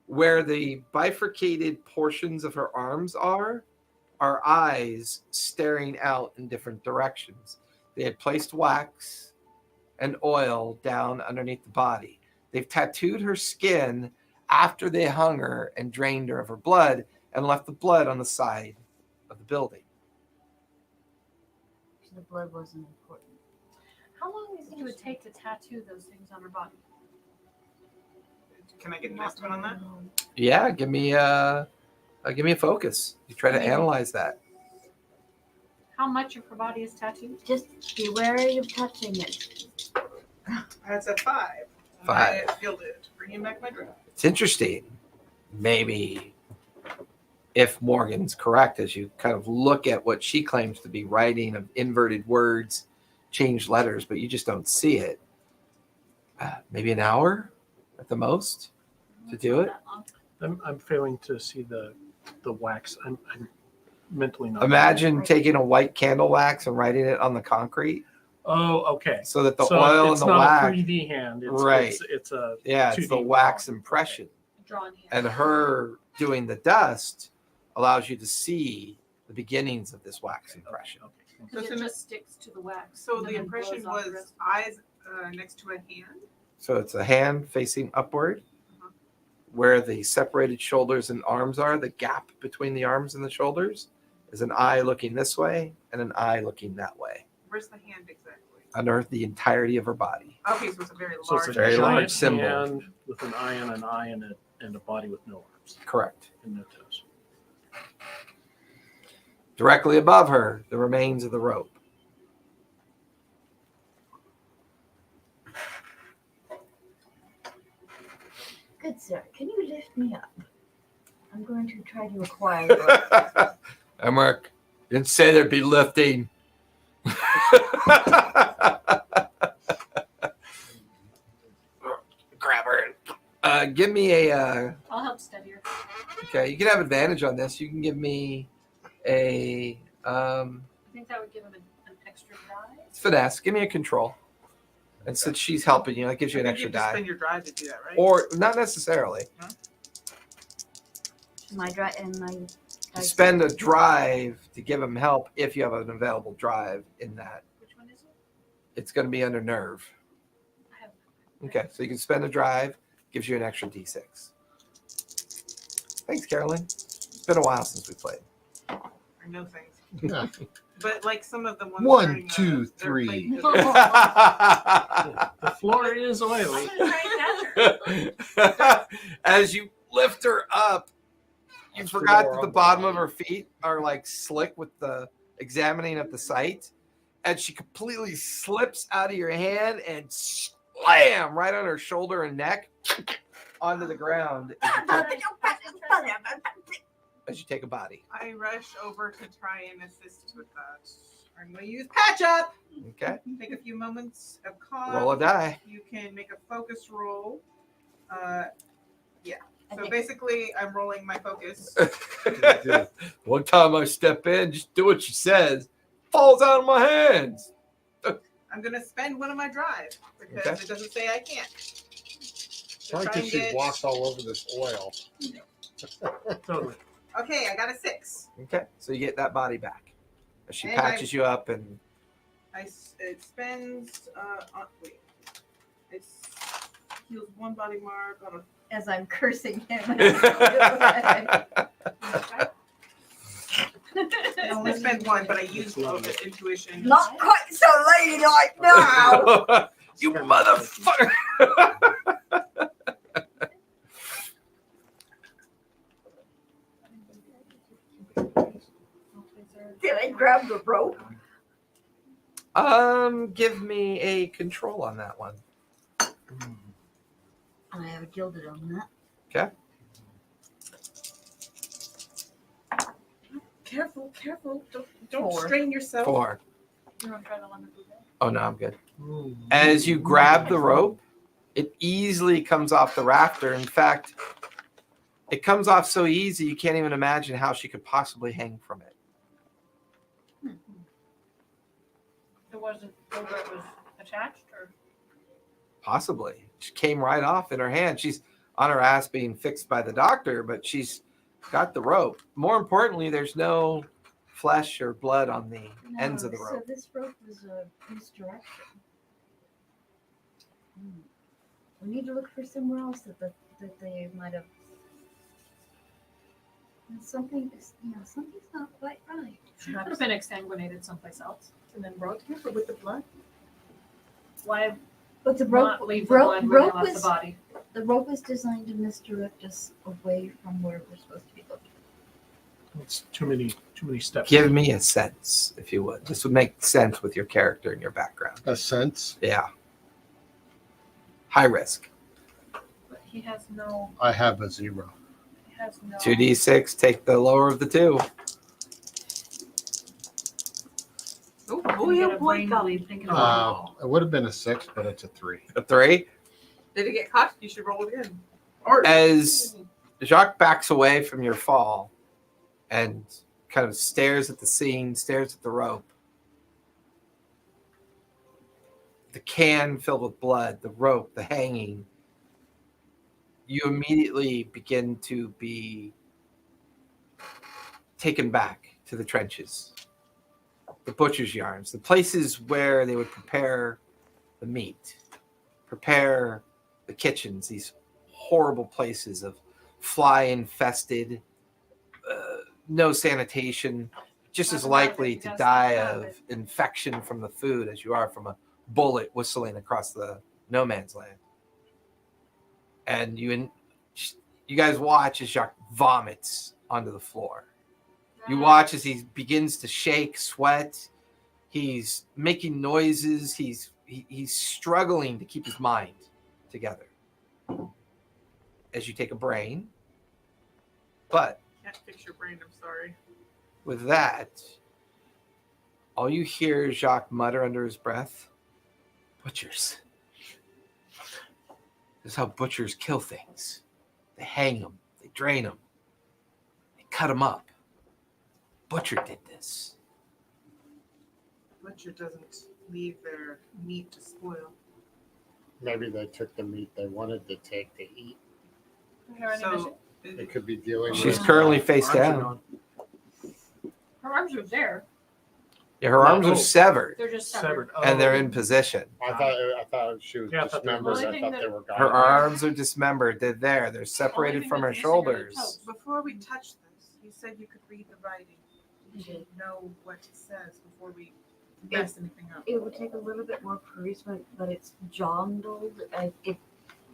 Where the bifurcated portions of her arms are eyes staring out in different directions. They had placed wax and oil down underneath the body. They've tattooed her skin after they hung her and drained her of her blood and left the blood on the side of the building. So the blood wasn't important. How long do you think it would take to tattoo those things on her body? Can I get an estimate on that? Yeah, give me a focus. You try to analyze that. How much of her body is tattooed? Just be wary of touching it. That's a 5. 5. I filled it. Bringing back my draft. It's interesting. Maybe if Morgan's correct, as you kind of look at what she claims to be writing of inverted words, changed letters, but you just don't see it. Maybe an hour at the most to do it. I'm failing to see the wax. I'm mentally not. Imagine taking a white candle wax and writing it on the concrete Oh, okay. so that the So oil it's and the not wax. a 3D hand. It's, Right. It's a Yeah, it's 2D the wax drawing. impression. Drawn hand. And her doing the dust allows you to see the beginnings of this wax impression. Okay. Because So it the- just sticks to the wax. So and the then impression blows off the was rest. eyes next to a hand. So it's a hand facing upward, Uh-huh. where the separated shoulders and arms are. The gap between the arms and the shoulders is an eye looking this way and an eye looking that way, Where's the hand exactly? under the entirety of her body. Okay, so it's a very So large. it's a Very giant large symbol. hand with an eye and a body with no arms Correct. and no toes. Directly above her, the remains of the rope. Good sir, can you lift me up? I'm going to try to acquire your Emmerich, didn't say there'd be lifting. Grab her. Give me a. I'll help steady her. Okay, you can have advantage on this. You can give me a I think that would give him an extra die. finesse. Give me a control. And since she's helping you, that gives you an I extra think you have to die. spend your drive to do that, right? Or not necessarily. my dry and my. You spend a drive to give him help if you have an available drive in that. Which one is it? It's going to be under nerve. I have. Okay, so you can spend a drive, gives you an extra d6. Thanks, Carolyn. It's been a while since we played. Or no thanks. Yeah. But like some of the ones. 1, during, 2, their 3. plate- The floor is I'm oily. gonna try and catch her. As you lift her up, you That's forgot more that the on bottom the of her feet are like slick with the examining of the site. And she completely slips out of your hand and slam right on her shoulder and neck onto the ground as you take a body. I rush over to try and assist with that. I'm going to use patch up. Okay, Take a few moments of calm. roll a die. You can make a focus roll. So basically, I'm rolling my focus. One time I step in, just do what she says, falls out of my hands. I'm gonna spend one of my drive because Okay. it doesn't say I can't. It's So like try that and she get- walks all over this oil. Totally. Okay, I got a 6. Okay, so you get that body back. As she And patches you up and It spends. Wait. It heals 1 body mark on a. As I'm cursing him. I only spent 1, but I used all of the intuition. Not quite so ladylike now. you motherfucker. Did I grab the rope? Give me a control on that one. I have a gilded on that. Okay. Careful. Don't Four. strain yourself. 4. You want to try the lemon blueberry? Oh no, I'm good. As you grab the rope, it easily comes off the rafter. In fact, it comes off so easy you can't even imagine how she could possibly hang from it. It wasn't where it was attached, or Possibly. She came right off in her hand. She's on her ass being fixed by the doctor, but she's got the rope. More importantly, there's no flesh or blood on the ends of the rope. So this rope was a misdirection. We need to look for somewhere else that they might have. Something's not quite right. she could have been exsanguinated someplace else and then brought here. Careful with the blood. Why But the not rope, leave the rope, blood where they rope left the was body? the rope was designed to misdirect us away from where we're supposed to be looking. It's too many steps. Give me a sense, if you would. This would make sense with your character and your background. A sense. Yeah. High risk. But he has no. I have a 0. He has no. 2d6, take the lower of the 2. Oh, Gonna get a brain bleed thinking about It would have been a 6, but it's a 3. A 3. Did it get caught? You should roll it in. Or As Jacques backs away from your fall and kind of stares at the scene, stares at the rope. The can filled with blood, the rope, the hanging. You immediately begin to be taken back to the trenches, the butcher's yards, the places where they would prepare the meat, prepare the kitchens, these horrible places of fly-infested, no sanitation, just as likely to die of infection from the food as you are from a bullet whistling across the no man's land. And you guys watch as Jacques vomits onto the floor. You watch as he begins to shake, sweat. He's making noises. He's struggling to keep his mind together. As you take a brain, but can't fix your brain. I'm sorry. with that, all you hear is Jacques mutter under his breath, "Butchers. This is how butchers kill things. They hang them, they drain them, they cut them up. Butcher did this." Butcher doesn't leave their meat to spoil. Maybe they took the meat they wanted to take to eat. Is there any So missing? It could be dealing She's with currently face Arms are down. gone. Her arms are there. Yeah, her arms Oh. are severed, They're just severed. Severed. and they're Oh. in position. I thought she was Yeah, I thought they were- dismembered. Well, I I think thought that- they were gone. Her arms are dismembered. They're there. They're separated thing from her that's missing are the shoulders. toes. Before we touch this, you said you could read the writing. You Mhm. should know what it says before we mess anything up. It would take a little bit more perusement, but it's jumbled.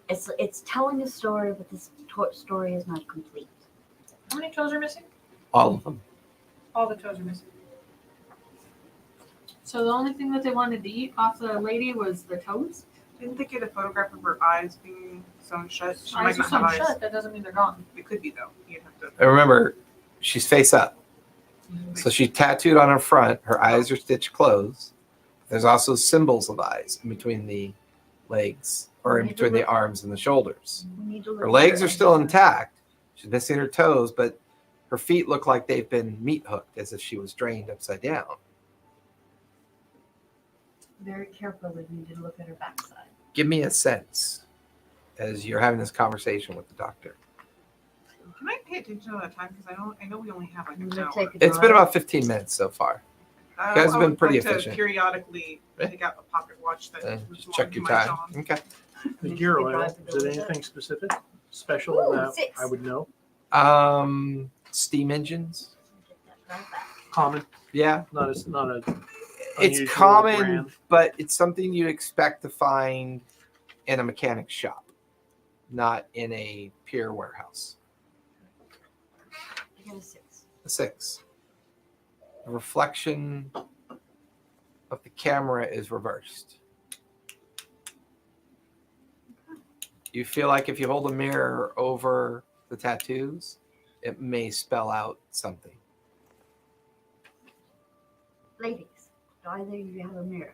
It's telling a story, but this story is not complete. How many toes are missing? All of them. All the toes are missing. So the only thing that they wanted to eat off the lady was the toes? Didn't they get a photograph of her eyes being sewn shut? She Eyes are might not sewn have eyes. shut. That doesn't mean they're gone. It could be though. You'd have to. And remember, she's face up. So she tattooed on her front. Her eyes are stitched closed. There's also symbols of eyes in between the legs, or in between the arms and the shoulders. We need to look Her at legs her are still exercise. intact. She's missing her toes, but her feet look like they've been meat hooked, as if she was drained upside down. Very carefully, we need to look at her backside. Give me a sense as you're having this conversation with the doctor. Can I pay attention at a time? Because I know we only have like I'm an gonna hour. take a It's been drive. about 15 minutes so far. I guys have been would pretty like to efficient. periodically take out the pocket watch that was Just check belonged your to my time. John. Okay. The Maybe gear we could oil, drive to is go it with anything specific? Special Ooh, that 6. I would know? Steam engines. Get that drive back. Common, Yeah. not a It's unusual common, brand. but it's something you expect to find in a mechanic shop, not in a pier warehouse. I got a 6. A 6. The reflection of the camera is reversed. You feel like if you hold a mirror over the tattoos, it may spell out something. Ladies, either you have a mirror.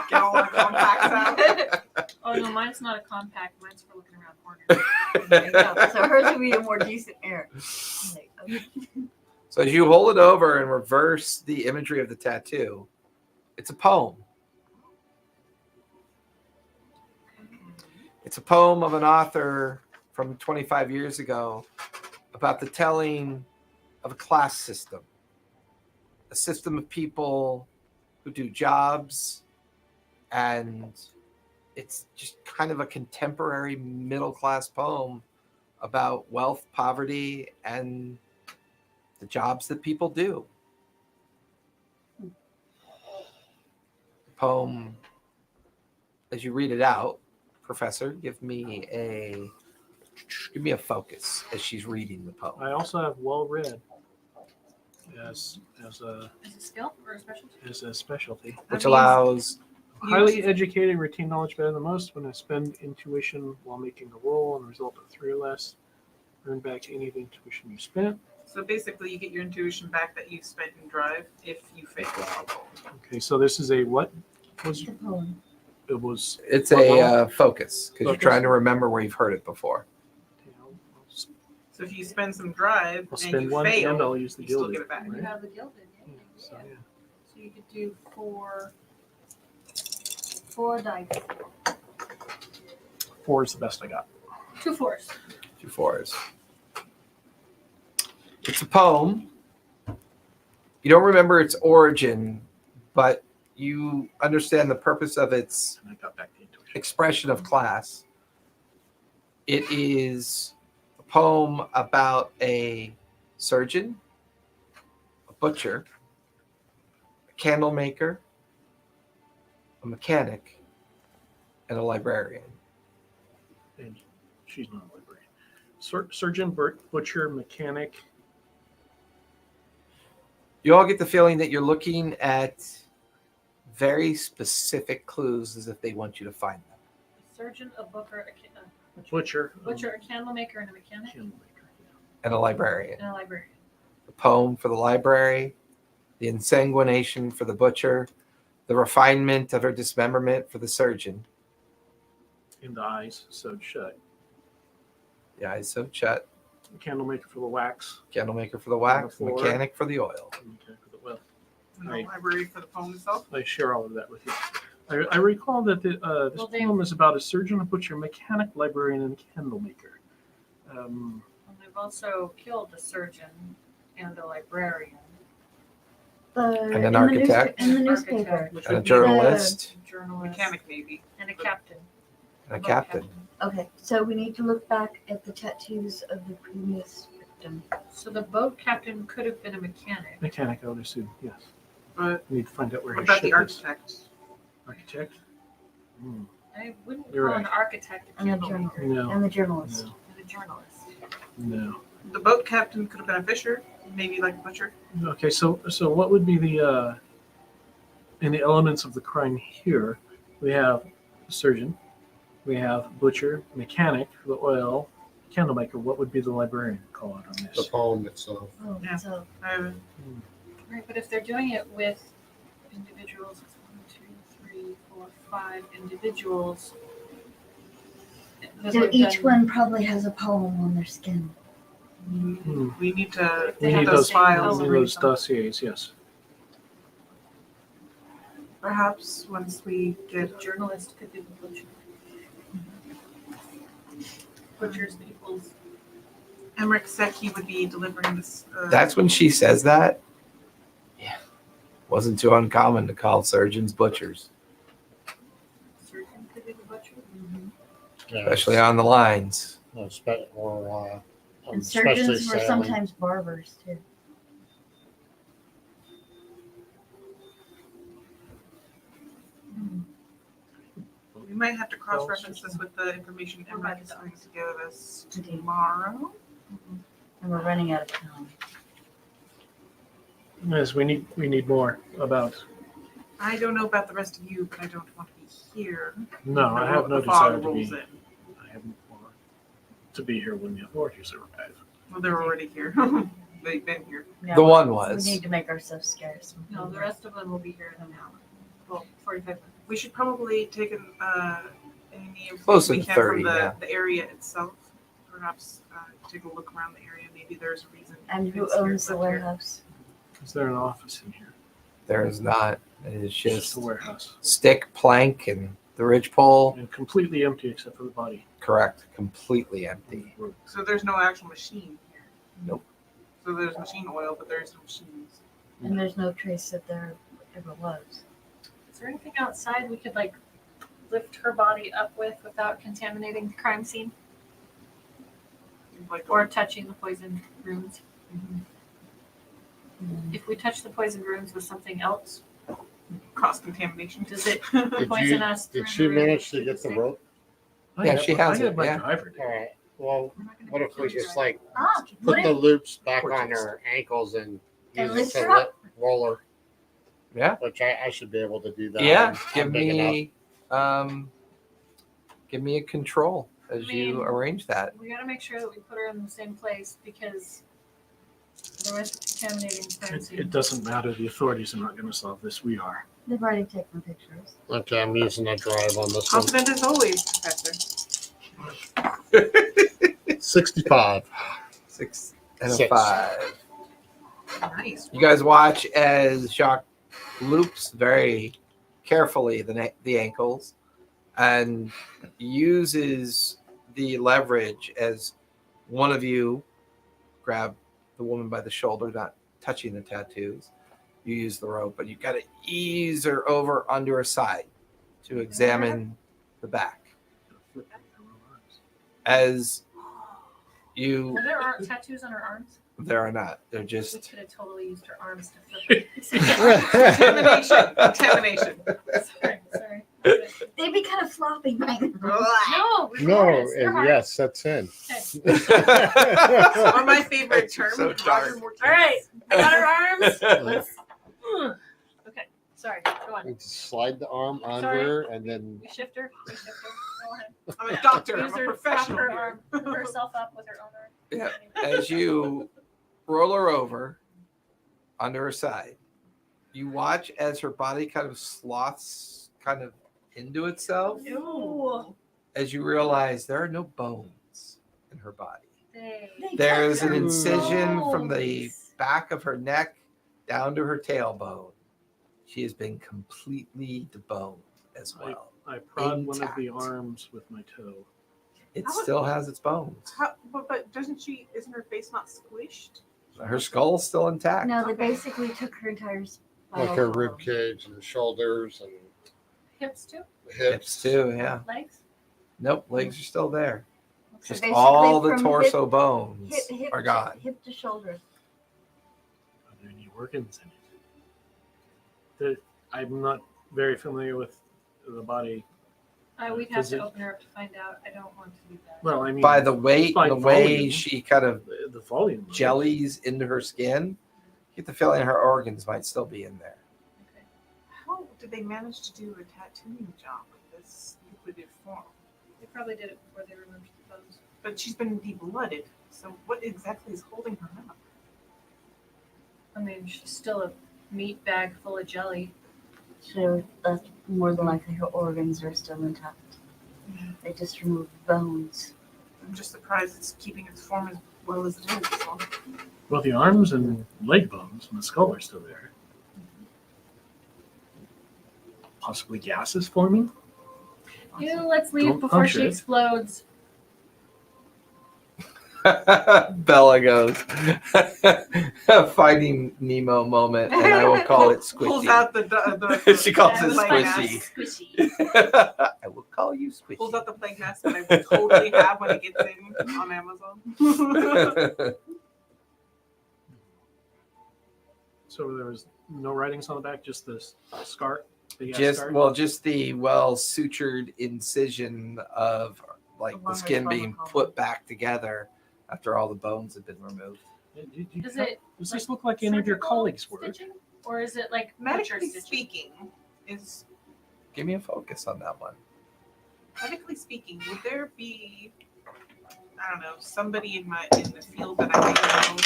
Get all our contacts out. Oh no, mine's not a compact. Mine's for looking around corners. There you go. So hers would be a more decent mirror. Like, okay. So as you hold it over and reverse the imagery of the tattoo, it's a poem. It's a poem of an author from 25 years ago about the telling of a class system, a system of people who do jobs, and it's just kind of a contemporary middle-class poem about wealth, poverty, and the jobs that people do. The poem, as you read it out, Professor, give me a focus as she's reading the poem. I also have well read as a Is it skill or a specialty? as a specialty. Which allows Highly educated, retain knowledge better than most. When I spend intuition while making a roll and result of 3 or less, earn back any of the intuition you spent. So basically, you get your intuition back that you spent in drive if you fail. Okay, so this is a what? Was The poem. it was? it's What a focus because you're Focus. trying to remember where you've heard it before. So if you spend some drive I'll and spend you one, fail, and I'll use the you still gilded. get it back. You Right? have the gilded. Yeah. So, yeah. So you could do 4 dice. 4 is the best I got. 2 4s. 2 4s. It's a poem. You don't remember its origin, but you understand the purpose of its And I got back the intuition. expression of class. It is a poem about a surgeon, a butcher, a candle maker, a mechanic, and a librarian. And she's not a librarian. Surgeon, butcher, mechanic. You all get the feeling that you're looking at very specific clues as if they want you to find them. A surgeon, a booker, Butcher. butcher, a candle maker, and a mechanic, Candle maker. And a librarian. and a librarian. The poem for the library, the insanguination for the butcher, the refinement of her dismemberment for the surgeon. In the eyes sewed shut. The eyes so shut. Candle maker for the wax. Candle maker for the wax, On the floor. mechanic for the oil. Mechanic for the well. And the Right. library for the poem itself. I share all of that with you. I recall that this Well, they- poem is about a surgeon, a butcher, mechanic, librarian, and candle maker. And they've also killed a surgeon and a librarian, And an in the architect. in the Architect. newspaper. Which And a would be journalist a journalist, mechanic maybe. and a captain. and a boat captain. Okay, so we need to look back at the tattoos of the previous victim. So the boat captain could have been a mechanic. Mechanic, I would assume, yes. But We need to find out where what his about the ship is. architect? Architect? Hmm. I wouldn't You're call an right. architect a And the candle journal. maker No. And the journalist. No. and a journalist. No. The boat captain could have been a fisher, maybe like a butcher. Okay, so what would be the in the elements of the crime here? We have surgeon, we have butcher, mechanic for the oil, candle maker. What would be the librarian call out on The this? poem itself. Oh, Yeah. so Uh, Right, but if they're doing it with individuals, 3, 4, 5 individuals. Each one probably has a poem on their skin. We need to We get need those those files. we and need read those them. dossiers. Yes. Perhaps once we get The journalist could be the butcher. Butchers people's. Emmerich said he would be delivering this. That's when she says that. Yeah. Wasn't too uncommon to call surgeons butchers, Surgeon could be the butcher. Yeah, especially on the lines. or And especially surgeons were sailing. sometimes barbers too. We might have to cross-reference this with the information Emmerich is going to give us tomorrow. And we're running out of time. Yes, we need more about. I don't know about the rest of you, but I don't want to be here. No, I have no The fog desire to rolls be. in. I haven't want to be here when the authorities arrive. Well, they're already here. They've been here. Yeah, The one We was. need to make ourselves scarce. No, the rest of them will be here in an hour. Well, 45 minutes. We should probably take any Close information we to can 30 from now. the area itself. Perhaps take a look around the area. Maybe there's a reason. And who it's here, owns the up here. warehouse? Is there an office in here? There is not. It is It's just just a warehouse. stick, plank, and the ridge pole. And completely empty except for the body. Correct. Completely empty. So there's no actual machine here. Nope. So there's machine oil, but there's no machines. And there's no trace that there ever was. Is there anything outside we could like lift her body up with without contaminating the crime scene Like or touching the poisoned rooms? Mhm. If we touch the poisoned rooms with something else, cross contamination. does it Did poison us? Did through she the room? manage to get the rope? Yeah, she has I it, have my yeah. driver. All right. Well, what if we just like Ah, put the loops back Poor on taste. her ankles and And use lift it to her up. roll her? Yeah. Which I should be able to do that. Yeah. I'm big enough. Give me a control as you arrange that. We got to make sure that we put her in the same place because otherwise we're contaminating the crime It scene. doesn't matter. The authorities are not going to solve this. We are. They've already taken pictures. Okay, I'm using a drive on this one. Confident as always, Professor. 65. 6 and a Six. 5. Nice. You guys watch as Jacques loops very carefully the ankles and uses the leverage as one of you grab the woman by the shoulder, not touching the tattoos. You use the rope, but you got to ease her over onto her side to examine the back. As you, Are there tattoos on her arms? there are not. They're We just. could have totally used her arms to flip it. Contamination. Sorry. They'd be kind of floppy right now. No, No, regardless, they're hard. yes, that's in. Okay. Or my favorite term. So dark. All right, I got her arms. Let's. Okay, sorry. Go on. You just slide the arm Sorry. under and then We shift her. We shift her. Go ahead. I'm a doctor. I'm Use a her, prop professional. her here. arm, herself up with her own arm. Yeah. As you roll her over under her side, you watch as her body kind of sloths kind of into itself Ew. as you realize there are no bones in her body. They. There's an They incision took from the bones. back of her neck down to her tailbone. She has been completely deboned as well. I prod one of Intact. the arms with my toe. It How- still has its bones. But doesn't she? Isn't her face not squished? Her skull's still intact. No, they Okay. basically took her entire like her rib cage and shoulders and Hips too? Hips hips. too, yeah. Legs? Nope, legs are still there. So Just basically all the from torso bones hip are gone. Hip to shoulder. Are there any organs in it? I'm not very familiar with the body. We'd have Does to it- open her up to find out. I don't want to do that. Well, I mean, By the weight, by and the way volume. she kind of the volume. jellies into her skin, you get the feeling her organs might still be in there. Okay. How did they manage to do a tattooing job with this liquid form? They probably did it before they removed the bones. But she's been deblooded. So what exactly is holding her up? I mean, she's still a meat bag full of jelly. So that's more than likely her organs are still intact. They just removed bones. I'm just surprised it's keeping its form as well as it is. So. Well, the arms and leg bones and the skull are still there. Possibly gases forming? Let's leave Don't before puncture she it. explodes. Bella goes, Finding Nemo moment, and I will call it Pulls Squishy. out the She calls it plague Squishy. mask. Squishy. I will call you Pulls Squishy. out the plague mask that I would totally have when it gets in on Amazon. So there was no writings on the back, just this scar? Big ass just scar? just the well sutured incision of like the Along her skin being spinal put back together after all the bones have been removed. Is it Does this look like any of your surgical colleagues' work? stitching? Or is it like butcher Medically stitching? speaking, is Give me a focus on that one. medically speaking, would there be, I don't know, somebody in the field that I might know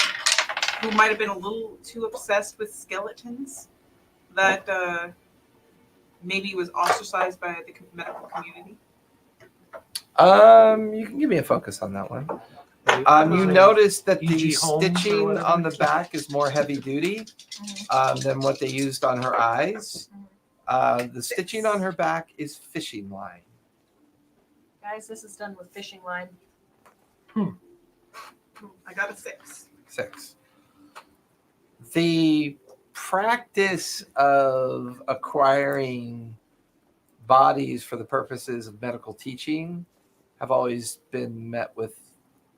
who might have been a little too obsessed with skeletons that maybe was ostracized by the medical community? You can give me a focus on that one. You notice that the E.G. Holmes or stitching whatever. on the back is more heavy duty than what they used on her eyes. The stitching on her back is fishing line. Guys, this is done with fishing line. I got a 6. 6. The practice of acquiring bodies for the purposes of medical teaching have always been met with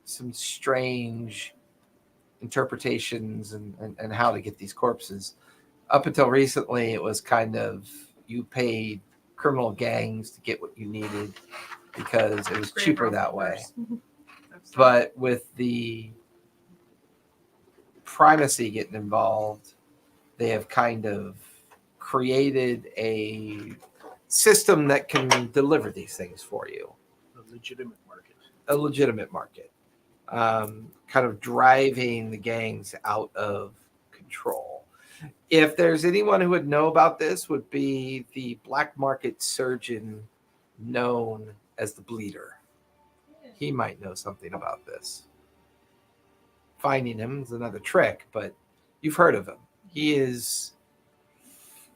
some strange interpretations and how to get these corpses. Up until recently, it was kind of you paid criminal gangs to get what you needed because it was cheaper that way. But with the primacy getting involved, they have kind of created a system that can deliver these things for you. A legitimate market. A legitimate market. Kind of driving the gangs out of control. If there's anyone who would know about this, would be the black market surgeon known as the Bleeder. He might know something about this. Finding him is another trick, but you've heard of him. He is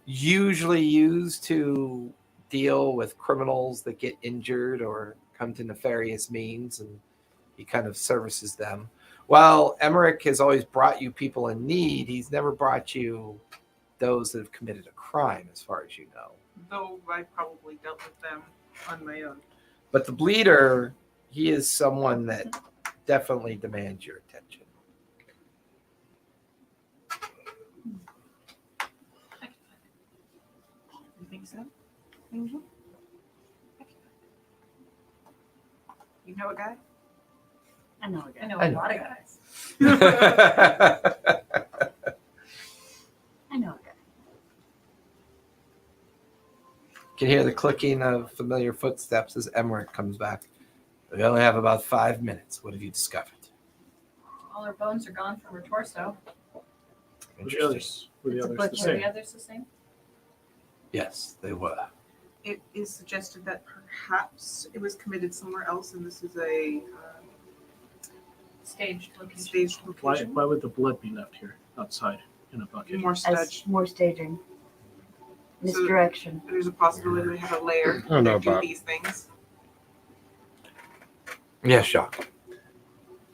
usually used to deal with criminals that get injured or come to nefarious means, and he kind of services them. While Emmerich has always brought you people in need, he's never brought you those that have committed a crime, as far as you know. Though I probably dealt with them on my own. But the Bleeder, he is someone that definitely demands your attention. You think so? Mm-hmm. You know a guy? I know I again. know I a know. lot of guys. I know again. Can hear the clicking of familiar footsteps as Emmerich comes back. We only have about 5 minutes. What have you discovered? All her bones are gone from her torso. Were the Interesting. others, were the It's a others the butcher. Were same? the others the same? Yes, they were. It is suggested that perhaps it was committed somewhere else, and this is a Staged location. staged Why location. would the blood be left here outside in a bucket? More As studge. more staging. So- Misdirection. There's a possibility we have a layer I don't know that do about- these things. Yes, Shock.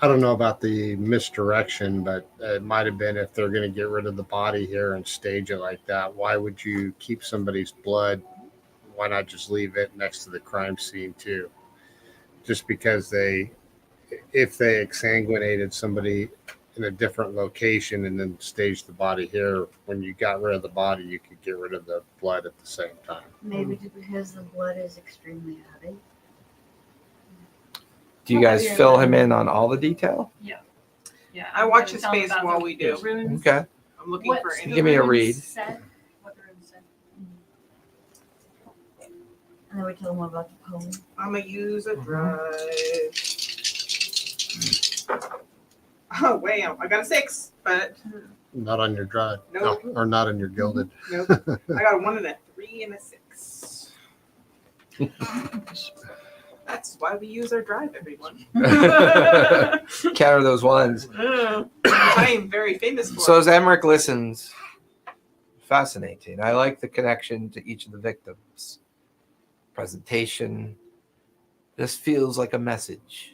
I don't know about the misdirection, but it might have been if they're going to get rid of the body here and stage it like that. Why would you keep somebody's blood? Why not just leave it next to the crime scene too? Just because if they exsanguinated somebody in a different location and then staged the body here, when you got rid of the body, you could get rid of the blood at the same time. Maybe because the blood is extremely heavy. Do you guys fill him in on all the detail? Yeah. I I'm watch gonna his tell them face about while the we do. Runes. Okay. I'm looking What for the any. Give me a runes read. said. What the runes said. And then we tell them about the poem. I'm gonna use a drive. Oh, wham! I got a 6, but Not on your drive. Nope. No, or not on your gilded. Nope. I got a 1 and a 3 and a 6. That's why we use our drive, everyone. Counter those ones. I am very famous for So it. as Emmerich listens, fascinating. I like the connection to each of the victims. Presentation. This feels like a message.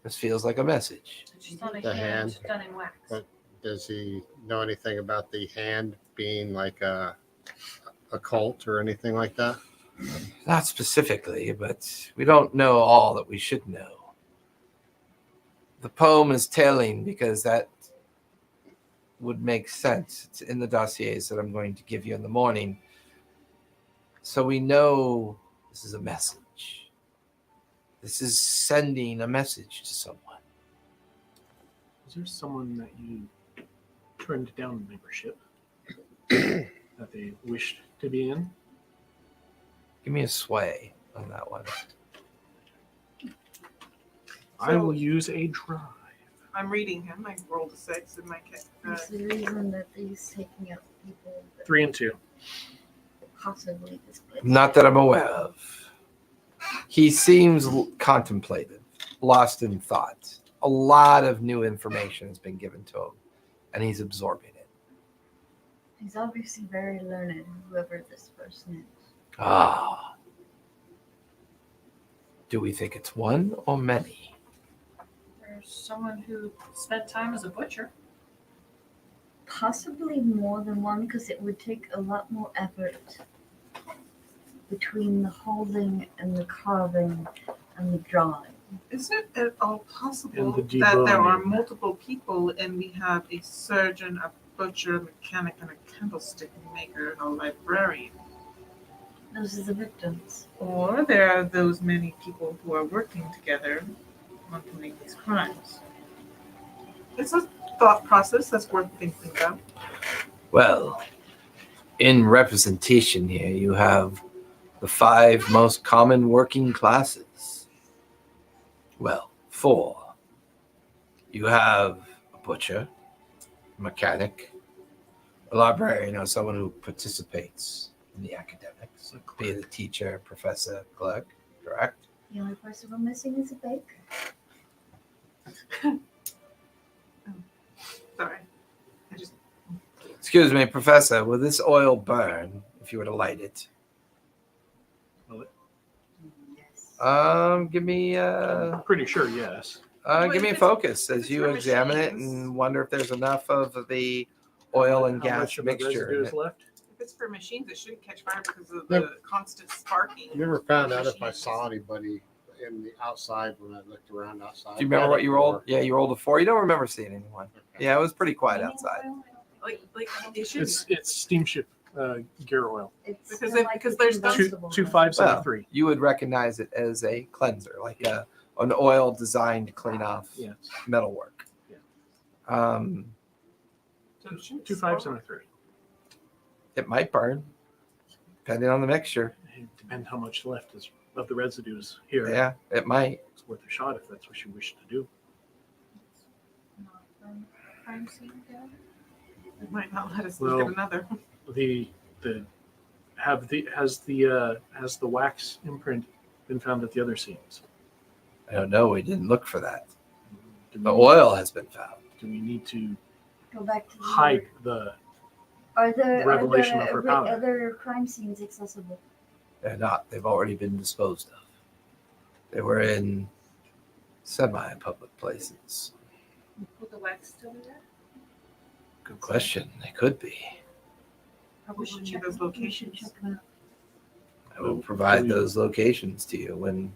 This feels like a message. She's on a The hand hand. done in wax. But does he know anything about the hand being like a cult or anything like that? Not specifically, but we don't know all that we should know. The poem is telling because that would make sense. It's in the dossiers that I'm going to give you in the morning. So we know this is a message. This is sending a message to someone. Is there someone that you turned down membership that they wished to be in? Give me a sway on that one. I will use a drive. I'm reading him. I rolled a 6 in my kit. What's the reason that he's taking out people that 3 and 2. possibly this place? Not that I'm aware of. He seems contemplative, lost in thought. A lot of new information has been given to him, and he's absorbing it. He's obviously very learned, whoever this person is. Ah. Do we think it's one or many? There's someone who spent time as a butcher. Possibly more than one, because it would take a lot more effort between the holding and the carving and the drawing. Is it at all possible And the that there are deboning. multiple people and we have a surgeon, a butcher, a mechanic, and a candlestick maker, and a librarian? Those are the victims. Or there are those many people who are working together on committing these crimes. It's a thought process that's worth thinking about. Well, in representation here, you have the 5 most common working classes. Well, 4. You have a butcher, a mechanic, a librarian, or someone who participates in the academics, be it a teacher, professor, clerk, correct? The only person we're missing is a baker. Sorry. I just Excuse me, professor, will this oil burn if you were to light it? Yes. Give me I'm pretty sure yes. give me a focus as you for examine it machines. and wonder if there's enough of the oil and How gas much of the mixture. residue in is it. left? if it's for machines, it shouldn't catch fire because of Yep. the constant sparking. Never found out if I saw anybody in the outside when I looked around outside. Do you remember what you rolled? Yeah, you rolled a 4. You don't remember seeing anyone. Yeah, it was pretty quiet outside. Like it should. It's steamship gear oil. It's Because still it- like because the there's those- combustible 2 one. 5s and a Well, 3. you would recognize it as a cleanser, like an oil designed to clean off Yes. metalwork. Yeah. So it shouldn't 2 5s spark. and a 3. It might burn, depending on the mixture. It depends how much left is of the residues here. Yeah, it might. It's worth a shot if that's what you wish to do. Not from crime scene again. It might not let us Well- look at another. Has the wax imprint been found at the other scenes? I don't know. We didn't look for that. Do The we, oil has been found. do we need to Go back to the hide the? Revelation of her power. other crime scenes accessible? They're not. They've already been disposed of. They were in semi-public places. Would the wax still be there? Good question. They could be. We should check those We should locations. check them out. I will provide those locations to you when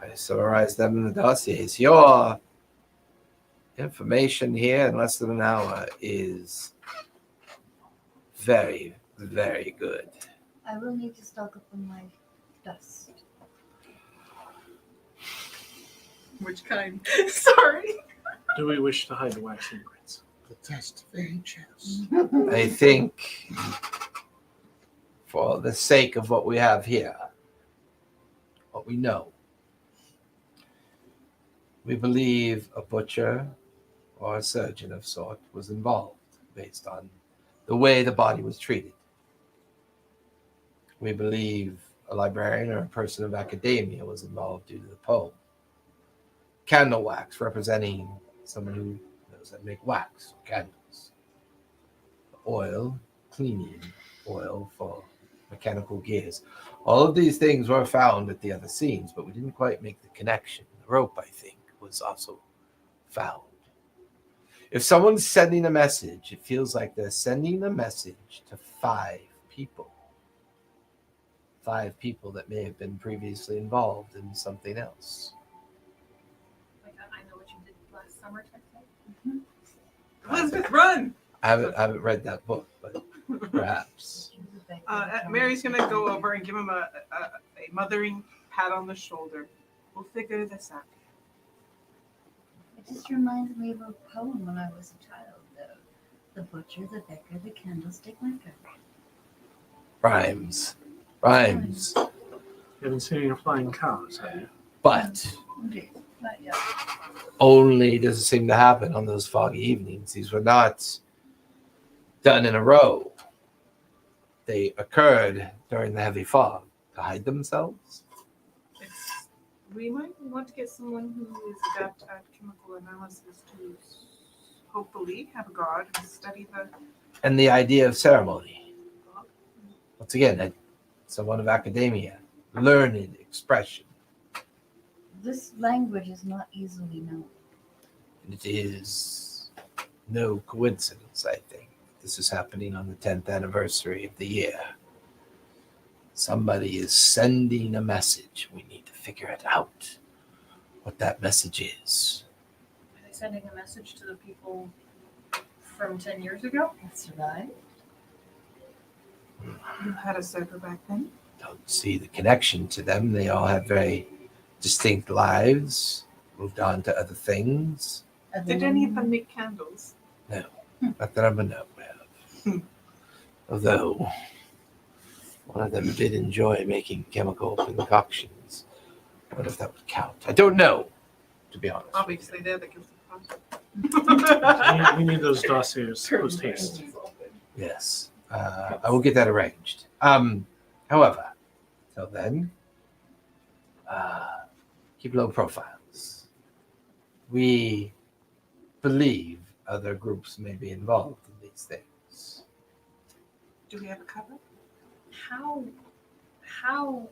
I summarize them in the dossiers. Your information here in less than an hour is very, very good. I will need to stock up on my dust. Which kind? Sorry. Do we wish to hide the wax imprints? The test of ages. I think for the sake of what we have here, what we know, we believe a butcher or a surgeon of sort was involved based on the way the body was treated. We believe a librarian or a person of academia was involved due to the poem. Candle wax representing someone who knows how to make wax or candles. The oil, cleaning oil for mechanical gears. All of these things were found at the other scenes, but we didn't quite make the connection. The rope, I think, was also found. If someone's sending a message, it feels like they're sending a message to 5 people. 5 people that may have been previously involved in something else. Like I know what you did last summer type thing. Elizabeth, run! I haven't read that book, but perhaps. Mary's gonna go over and give him a mothering pat on the shoulder. We'll figure this out. It just reminds me of a poem when I was a child, though. The butcher, the baker, the candlestick maker. Rhymes. You haven't seen any flying cows, have you? But Indeed, not yet. only does it seem to happen on those foggy evenings. These were not done in a row. They occurred during the heavy fog to hide themselves. We might want to get someone who is adept at chemical analysis to hopefully have a god and study the. And the idea of ceremony. Once again, someone of academia, learned expression. This language is not easily known. And it is no coincidence, I think. This is happening on the 10th anniversary of the year. Somebody is sending a message. We need to figure it out, what that message is. Are they sending a message to the people from 10 years ago? That's right. You had a server back then? Don't see the connection to them. They all have very distinct lives, moved on to other things. Did any of them make candles? Not that I'm aware of. Although one of them did enjoy making chemical concoctions. I wonder if that would count. I don't know, to be honest. Obviously, they're the guilty party. We need those dossiers post haste. Yes, I will get that arranged. However, till then, keep low profiles. We believe other groups may be involved in these things. Do we have a cover? How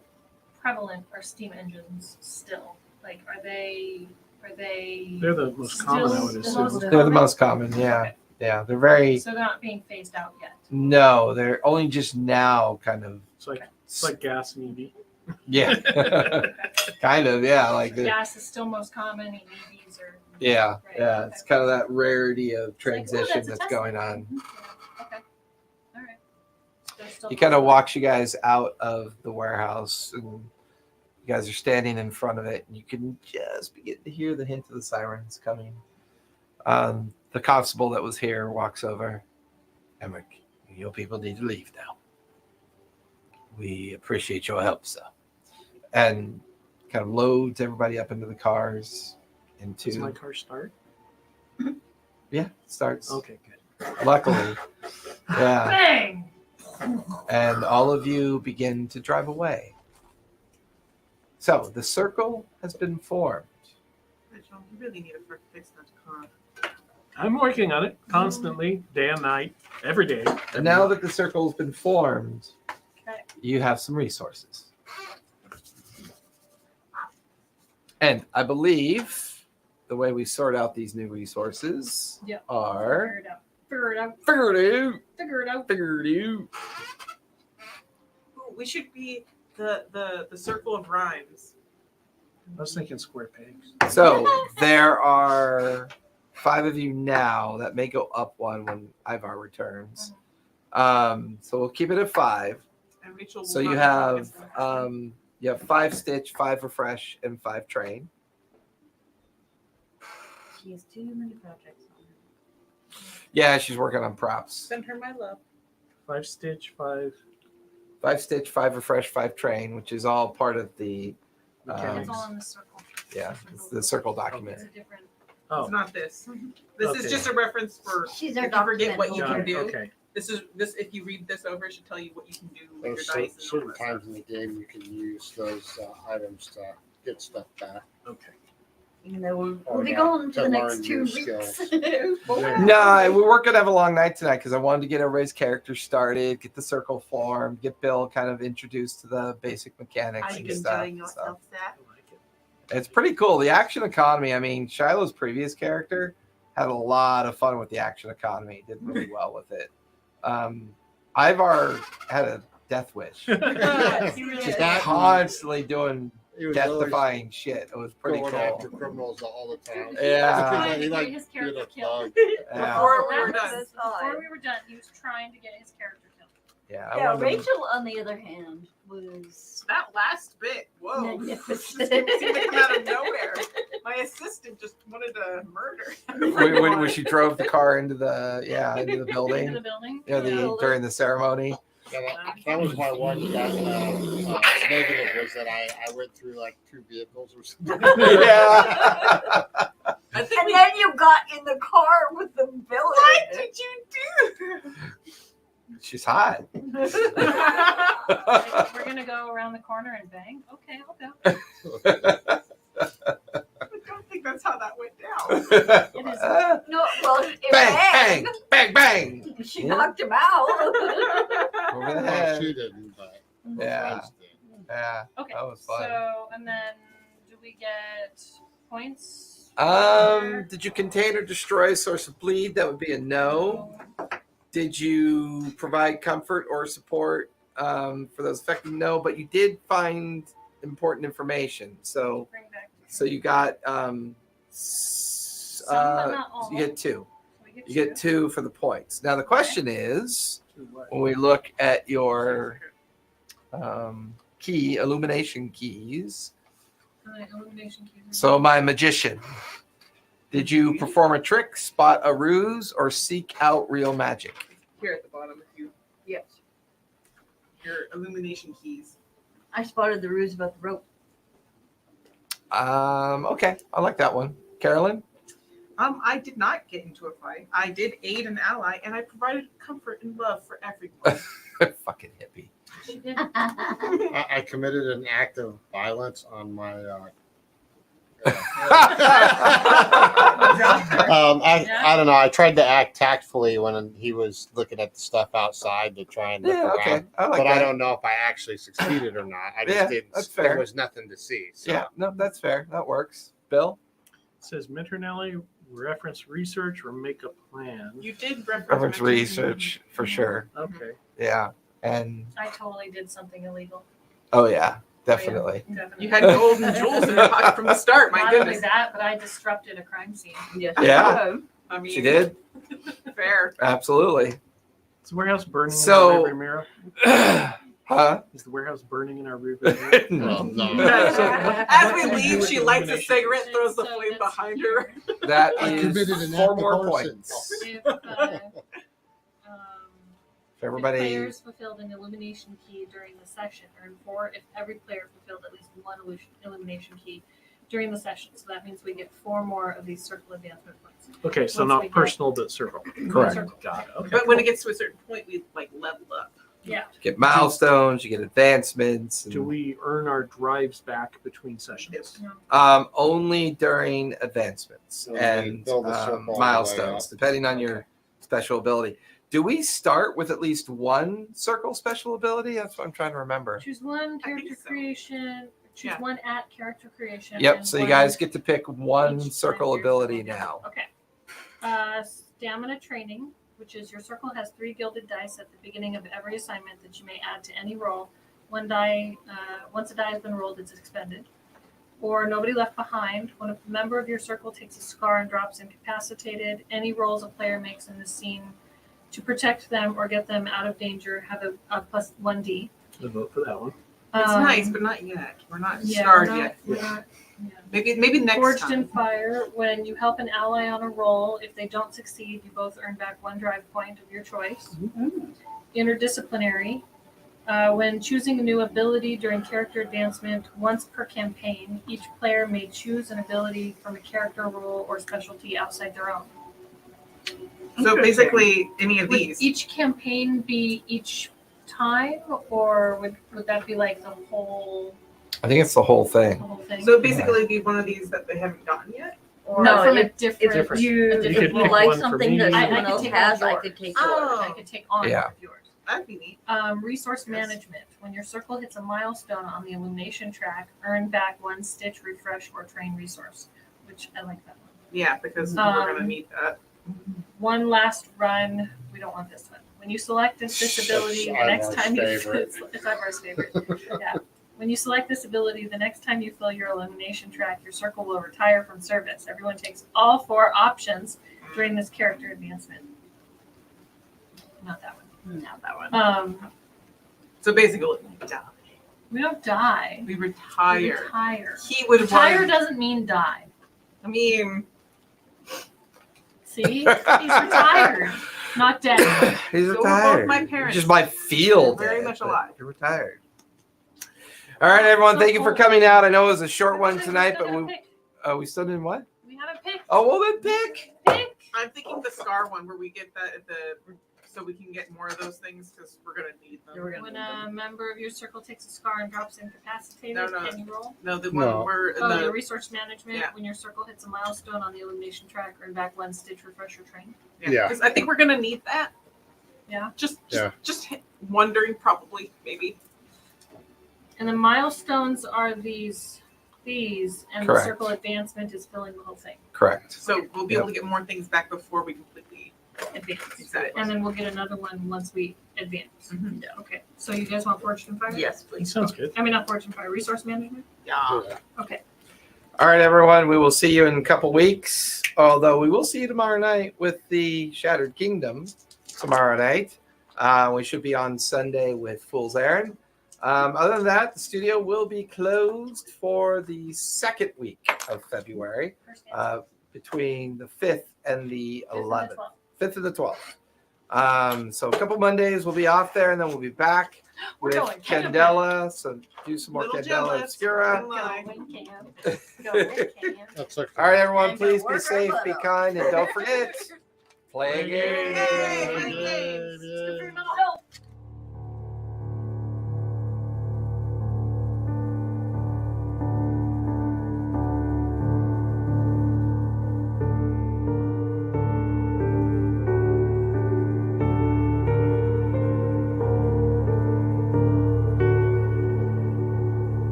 prevalent are steam engines still? Like, are they? They're the most common, I would Still the assume. most- They're the most common, yeah. Okay. Yeah, they're very, So they're not being phased out yet. no, they're only just now kind of, It's like gas and EV. yeah. Kind of, yeah. Like, Gas is still most common, and EVs are. yeah, Right, yeah. okay. It's kind of that rarity of Like, oh, transition that's a that's Tesla. going on. Okay. All right. They're still He kind of possible. walks you guys out of the warehouse, and you guys are standing in front of it, and you can just begin to hear the hint of the sirens coming. The constable that was here walks over. Emmerich, you people need to leave now. We appreciate your help, sir. And kind of loads everybody up into the cars. Does my car start? Yeah, it starts. Okay, good. Luckily. Yeah. Bang! And all of you begin to drive away. So the circle has been formed. Rachel, you really need to fix that car. I'm working on it constantly, day and night, every day. And now that the circle has been formed, Okay. you have some resources. And I believe the way we sort out these new resources Yep. are Figure it out. Figure it out. figure it out, Figure it out. figure it out. Ooh, we should be the circle of rhymes. I was thinking square pegs. So there are 5 of you now. That may go up 1 when Ivar returns. So we'll keep it at 5. And Rachel. So will you not have focus. you have 5 stitch, 5 refresh, and 5 train. She has too many projects on her. Yeah, she's working on props. Send her my love. 5 stitch, 5 5 stitch, 5 refresh, 5 train, which is all part of the It's mechanics. all in the circle. yeah, it's the circle It's document. a different. Oh, It's not this. This Okay. is just a reference for She's if our you forget what you document can holder. do. okay. This if you read this over, it should tell you what you can do with There's your dice. And all certain that times stuff. in the game you can use those items to get stuff back. Okay. Even though we'll Or be to- going to to the learn next 2 new weeks. skills. No, we weren't gonna have a long night tonight because I wanted to get everybody's characters started, get the circle formed, get Bill kind of introduced to the basic mechanics Are and you stuff. enjoying So yourself, Zach? I like it. it's pretty cool. The action economy. I mean, Shiloh's previous character had a lot of fun with the action economy. Did really well with it. Ivar had a death wish. Yes, he really Just is. that- Constantly doing He was always death-defying shit. It was pretty going cool. after criminals all the time. Yeah. Trying to He get liked his being character a killed. thug. Yeah. Before we were That done. was- Before we were done, he was trying to get his character killed. Yeah. I Yeah, wanted to- Rachel, on the other hand, was That last bit, whoa. magnificent. Just seemed to come out of nowhere. My assistant just wanted to murder. when she drove the car into the into the Into building. the building. Yeah, during the ceremony. Yeah, that was my one negative was that I went through like 2 vehicles or something. Yeah. I think And then you got in the car with the villain. what did you do? She's hot. Like, we're gonna go around the corner and bang. Okay, okay. I don't think that's how that went down. It is. No, well, it Bang, bang. bang, bang, bang. She Yeah. knocked him out. Over the Well, head. she didn't, but Yeah. friends did. Yeah. Okay. That was fun. So, and then do we get points? Did you contain or destroy a source of bleed? That would be a no. Did you provide comfort or support for those affected? No, but you did find important information. So Bring back. you got Some, but not all. you get 2. So we You get 2 for the points. Now the question is, To what? when we look at your key illumination keys. Illumination keys. So my magician, did you perform a trick, spot a ruse, or seek out real magic? Here at the bottom, if you Yes. your illumination keys. I spotted the ruse about the rope. Okay, I like that one. Carolyn? I did not get into a fight. I did aid an ally, and I provided comfort and love for everyone. Fucking hippie. She did. I committed an act of violence on my. I don't know. I tried to act tactfully when he was looking at the stuff outside to try and look Yeah, around. okay. I like But that. I don't know if I actually succeeded or not. I just Yeah, didn't. that's There fair. was nothing to see. So. Yeah, no, that's fair. That works. Bill? It says Metronelli reference research or make a plan. You did reference Reference research for sure. Okay. Yeah. And I totally did something illegal. oh yeah, definitely. Definitely. You had gold and jewels in your pocket from the start. My Not only goodness. that, but I disrupted a crime scene. Yes. Yeah. I mean, She did? Fair. Absolutely. Is the warehouse burning So- in our rearview mirror? Huh? Is the warehouse burning in our rearview mirror? Well, no. As we What do you leave, do she with lights a illumination? cigarette, throws the So flame that's behind her. That I committed is an 4 act more of arson. points. If, If everybody players fulfilled an illumination key during the session, earn 4 if every player fulfilled at least 1 illumination key during the session. So that means we get 4 more of these circle advancement points. Okay, so Once we not get- personal, but circle. Correct. Circle. Got it. Okay. But when it gets to a certain point, we like level up. Yeah. get milestones, you get advancements. And, Do we earn our drives back between sessions? only during advancements So we and build the circle all the way milestones, up. depending on your special ability. Do we start with at least 1 circle special ability? That's what I'm trying to remember. Choose 1 I think character so. creation. Choose Yeah. 1 at character creation. Yep. and So you 1 guys get to pick 1 each circle time your ability circle. now. Okay. Stamina training, which is your circle has 3 gilded dice at the beginning of every assignment that you may add to any roll. One die, once a die has been rolled, it's expended. Or nobody left behind. When a member of your circle takes a scar and drops incapacitated, any rolls a player makes in the scene to protect them or get them out of danger have a plus 1d. The vote for that one. It's nice, but not yet. We're not yeah, starred we're yet. not- Maybe next Forged time. in Fire, when you help an ally on a roll, if they don't succeed, you both earn back 1 drive point of your choice. Interdisciplinary, When choosing a new ability during character advancement, once per campaign, each player may choose an ability from a character role or specialty outside their own. So basically, any of Would these. each campaign be each time, or would that be like the whole I think it's the whole thing. thing? So basically, it'd be one of these that they haven't gotten yet. Or No, from a it's different. different. You, a You if could you pick like one for something me. that I someone could else take has, on I yours. could take Oh. yours. I could take on Yeah. one of yours. That'd be neat. Resource management. When your circle hits a milestone on the illumination track, earn back 1 stitch, refresh, or train resource. Which I like that one. Yeah, because we're gonna need that. One last run. We don't want this one. When you select this ability, the next Ivar's time you favorite. it's Ivar's favorite. Yeah. When you select this ability, the next time you fill your elimination track, your circle will retire from service. Everyone takes all 4 options during this character advancement. Not that one. Not that one. So basically, we die. We don't die. We We retire. retire. He would Retire want. doesn't mean die. I mean, See? He's retired. Not dead. He's So were retired. both my parents. You just might feel They're very dead, much but alive. You're retired. All right, everyone. Thank you for coming out. I know it was a short one tonight, but we still didn't what? We haven't picked. Oh, well then pick. Pick. I'm thinking the scar one where we get that at the so we can get more of those things because we're gonna need them. When a member of your circle takes a scar and drops incapacitated, No. can you roll? No, the one No. where Oh, your the resource management. Yeah. When your circle hits a milestone on the elimination track, earn back 1 stitch, refresh, or train. Yeah. 'cause I think we're gonna need that. Yeah. Just Yeah. wondering, probably, maybe. And the milestones are these, and Correct. the circle advancement is filling the whole thing. Correct. So we'll be able to get more things back before we completely. Advance. Exactly. And then we'll get another one once we advance. Mhm. Okay. So you guys want Fortune Fire? Yes, That please. sounds good. I mean, not Fortune Fire, resource management? Yeah. Yeah. Okay. All right, everyone. We will see you in a couple weeks. Although we will see you tomorrow night with the Shattered Kingdom tomorrow night. We should be on Sunday with Fool's Errand. Other than that, the studio will be closed for the second week of February, First and between the 5th and the 11th. 12th. 5th and the 12th. So a couple Mondays we'll be off there, and then we'll be back We're with going camping. Candela. So do some more Little Candela jealous. Obscura. Going camp. Going camp. That's like All right, everyone, And go please be work our safe, butt be off. kind, and don't forget, play Yay, games. play games. Yay.